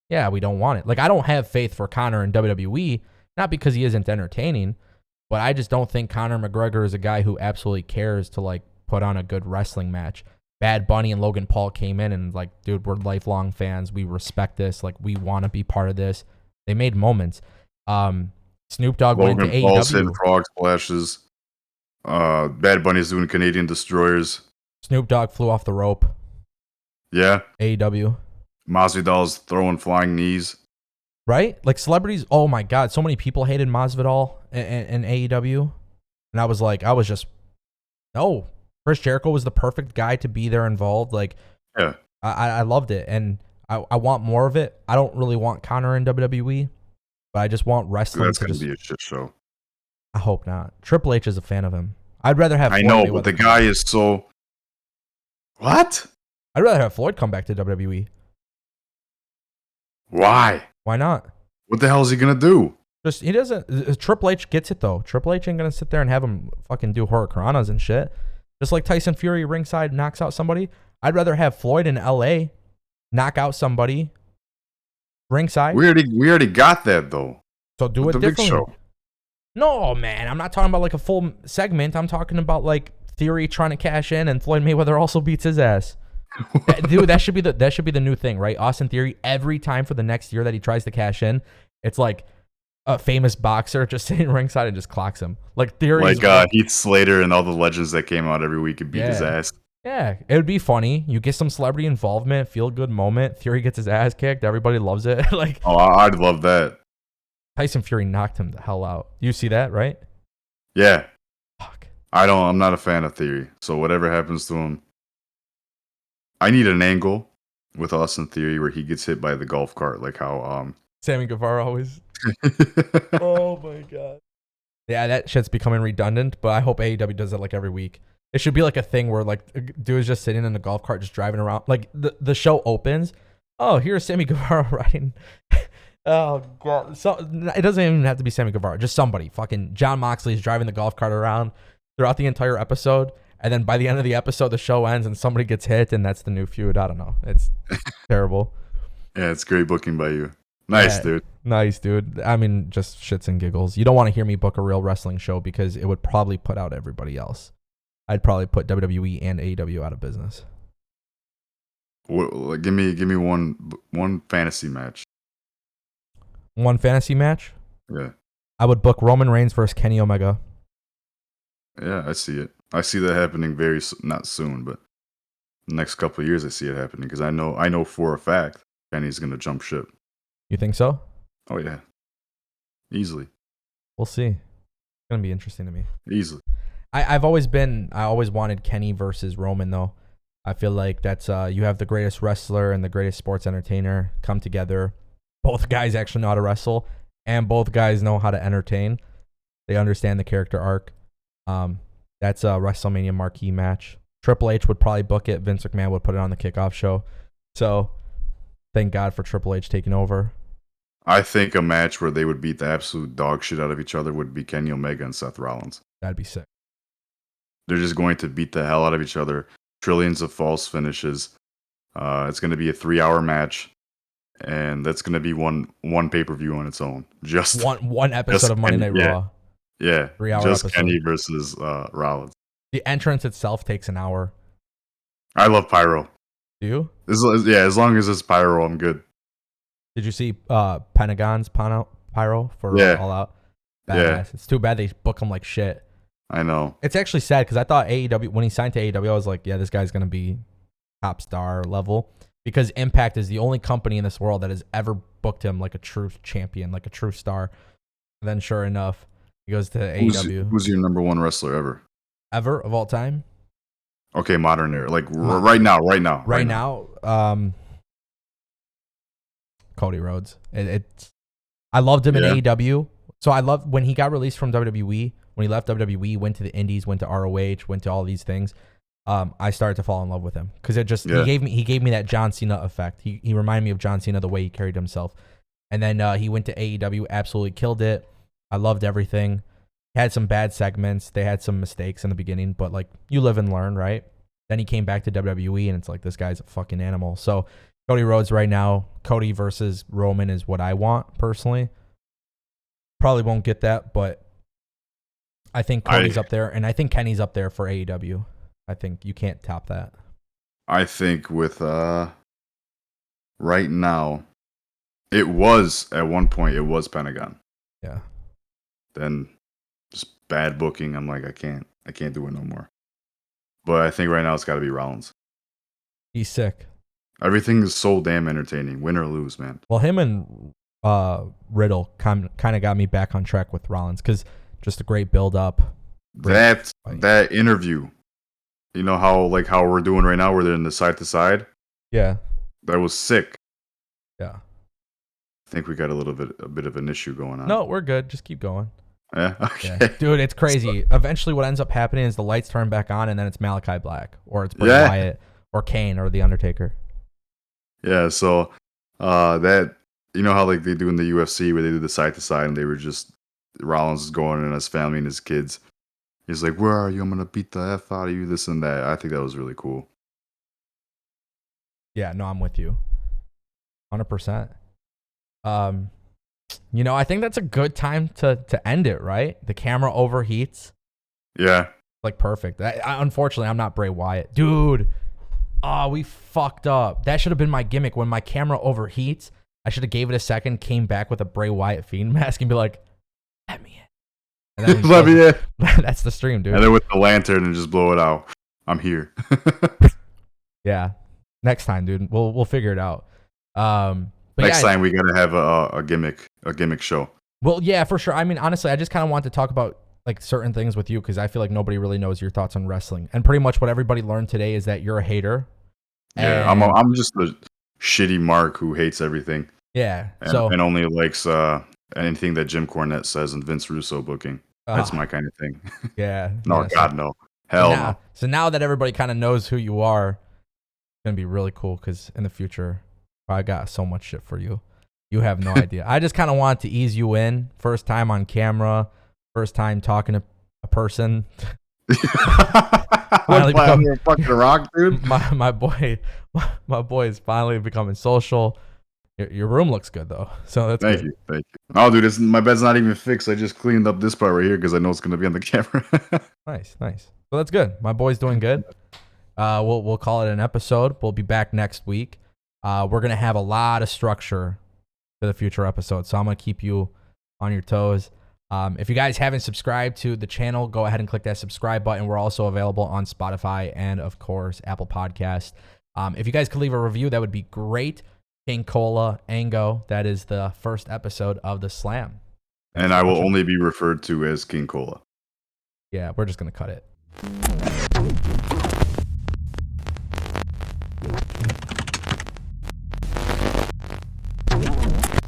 yeah, we don't want it. Like, I don't have faith for Conor in WWE, not because he isn't entertaining, but I just don't think Conor McGregor is a guy who absolutely cares to like put on a good wrestling match. Bad Bunny and Logan Paul came in and like, dude, we're lifelong fans. We respect this. Like, we want to be part of this. They made moments. Snoop Dogg went to AEW. Paul's hitting frog splashes. Bad Bunny's doing Canadian destroyers. Snoop Dogg flew off the rope. Yeah. AEW. Masvidal's throwing flying knees. Right? Like celebrities. Oh my God. So many people hated Masvidal in AEW. And I was just, no. Chris Jericho was the perfect guy to be there involved. Like, yeah. I loved it. And I want more of it. I don't really want Conor in WWE, but I just want wrestling. That's going to be a shit show. I hope not. Triple H is a fan of him. I'd rather have I Floyd know, Mayweather but the come guy back. is so. What? I'd rather have Floyd come back to WWE. Why? Why not? What the hell is he gonna do? Just he doesn't. Triple H gets it though. Triple H ain't gonna sit there and have him fucking do hurricanranas and shit. Just like Tyson Fury ringside knocks out somebody. I'd rather have Floyd in LA knock out somebody ringside. We already got that though. So do With it the Big differently. Show. No, man, I'm not talking about like a full segment. I'm talking about like Theory trying to cash in and Floyd Mayweather also beats his ass. Dude, that should be the new thing, right? Austin Theory, every time for the next year that he tries to cash in, it's like a famous boxer just sitting ringside and just clocks him. Like Theory, Like Heath Slater and all the legends that came out every week and beat his ass. Yeah, it would be funny. You get some celebrity involvement, feel good moment. Theory gets his ass kicked. Everybody loves it. Like, Oh, I'd love that. Tyson Fury knocked him the hell out. You see that, right? Yeah. Fuck. I'm not a fan of Theory. So whatever happens to him, I need an angle with Austin Theory where he gets hit by the golf cart, like how Sammy Guevara always. Oh my god. Yeah, that shit's becoming redundant, but I hope AEW does it like every week. It should be like a thing where like a dude is just sitting in a golf cart just driving around. Like the show opens. Oh, here's Sammy Guevara riding. Oh god. So it doesn't even have to be Sammy Guevara. Just somebody. Fucking John Moxley is driving the golf cart around throughout the entire episode. And then by the end of the episode, the show ends and somebody gets hit, and that's the new feud. I don't know. It's terrible. Yeah, it's great booking by you. Nice, dude. Nice, dude. I mean, just shits and giggles. You don't want to hear me book a real wrestling show because it would probably put out everybody else. I'd probably put WWE and AEW out of business. Give me one fantasy match. One fantasy match? Yeah. I would book Roman Reigns versus Kenny Omega. Yeah, I see it. I see that happening not soon, but the next couple of years I see it happening because I know for a fact Kenny's gonna jump ship. You think so? Oh yeah, easily. We'll see. It's gonna be interesting to me. Easily. I always wanted Kenny versus Roman though. I feel like that's you have the greatest wrestler and the greatest sports entertainer come together. Both guys actually know how to wrestle, and both guys know how to entertain. They understand the character arc. That's a WrestleMania marquee match. Triple H would probably book it. Vince McMahon would put it on the kickoff show. So, thank God for Triple H taking over. I think a match where they would beat the absolute dog shit out of each other would be Kenny Omega and Seth Rollins. That'd be sick. They're just going to beat the hell out of each other. Trillions of false finishes. It's going to be a 3-hour match, and that's going to be one pay-per-view on its own. Just one episode of Monday Night Raw. Yeah, 3-hour just episode. Kenny versus Rollins. The entrance itself takes an hour. I love pyro. Do you? As long as it's pyro, I'm good. Did you see Pentagon's pyro for All Out? Badass. Yeah. It's too bad they book him like shit. I know. It's actually sad because I thought AEW, when he signed to AEW, I was like, yeah, this guy's going to be top star level. Because Impact is the only company in this world that has ever booked him like a true champion, like a true star. And then sure enough, he goes to AEW. Who's your number one wrestler ever? Ever of all time? Okay, modern era. Like right now. Right now, Cody Rhodes. I loved him in AEW. So I loved when he got released from WWE. When he left WWE, went to the Indies, went to ROH, went to all these things. I started to fall in love with him because he gave me that John Cena effect. He reminded me of John Cena the way he carried himself. And then he went to AEW, absolutely killed it. I loved everything. Had some bad segments. They had some mistakes in the beginning, but like you live and learn, right? Then he came back to WWE, and it's like this guy's a fucking animal. So Cody Rhodes right now, Cody versus Roman is what I want personally. Probably won't get that, but I think Cody's up there, and I think Kenny's up there for AEW. I think you can't top that. I think with right now, it was at one point it was Pentagon. Yeah. Then just bad booking. I'm like I can't do it no more. But I think right now it's got to be Rollins. He's sick. Everything is so damn entertaining, win or lose, man. Well, him and Riddle kind of got me back on track with Rollins because just a great build up. That interview, you know how we're doing right now, where they're in the side to side. Yeah, that was sick. Yeah, I think we got a bit of an issue going on. No, we're good. Just keep going. Yeah. Yeah, Okay. dude, it's crazy. Eventually, what ends up happening is the lights turn back on, and then it's Malachi Black, or it's Bray Yeah. Wyatt, or Kane, or the Undertaker. Yeah. So, that you know how like they do in the UFC where they do the side to side, and they were just Rollins is going and his family and his kids. He's like, "Where are you? I'm gonna beat the f out of you." This and that. I think that was really cool. Yeah, no, I'm with you, 100%. I think that's a good time to end it. Right, the camera overheats. Yeah. Like perfect. Unfortunately, I'm not Bray Wyatt, dude. Oh, we fucked up. That should have been my gimmick. When my camera overheats, I should have gave it a second, came back with a Bray Wyatt Fiend mask, and be like, "Let me in." And then Let me in. that's the stream, dude. And then with the lantern and just blow it out. I'm here. Yeah. Next time, dude. We'll figure it out. But Next yeah, time we gotta have a gimmick show. well, yeah, for sure. I mean, honestly, I just kind of want to talk about like certain things with you because I feel like nobody really knows your thoughts on wrestling. And pretty much what everybody learned today is that you're a hater. Yeah, I'm just a shitty Mark who hates everything Yeah. and only likes anything that Jim Cornette says and Vince Russo booking. That's my kind of thing. Yeah. No, yeah, God, no. Hell no. So now that everybody kind of knows who you are, it's going to be really cool because in the future, I got so much shit for you. You have no idea. I just kind of want to ease you in. First time on camera, first time talking to a person. Finally becoming a fucking rock, dude. My boy is finally becoming social. Your room looks good though, so that's Thank you. Oh, dude, my bed's not even fixed. I just cleaned up this part right here because I know it's gonna be on the camera. Nice. So that's good. My boy's doing good. We'll call it an episode. We'll be back next week. We're gonna have a lot of structure for the future episodes, so I'm gonna keep you on your toes. If you guys haven't subscribed to the channel, go ahead and click that subscribe button. We're also available on Spotify and, of course, Apple Podcasts. If you guys could leave a review, that would be great. King Kola, Ango, that is the first episode of the Slam. And I will only be referred to as King Kola. Yeah, we're just going to cut it.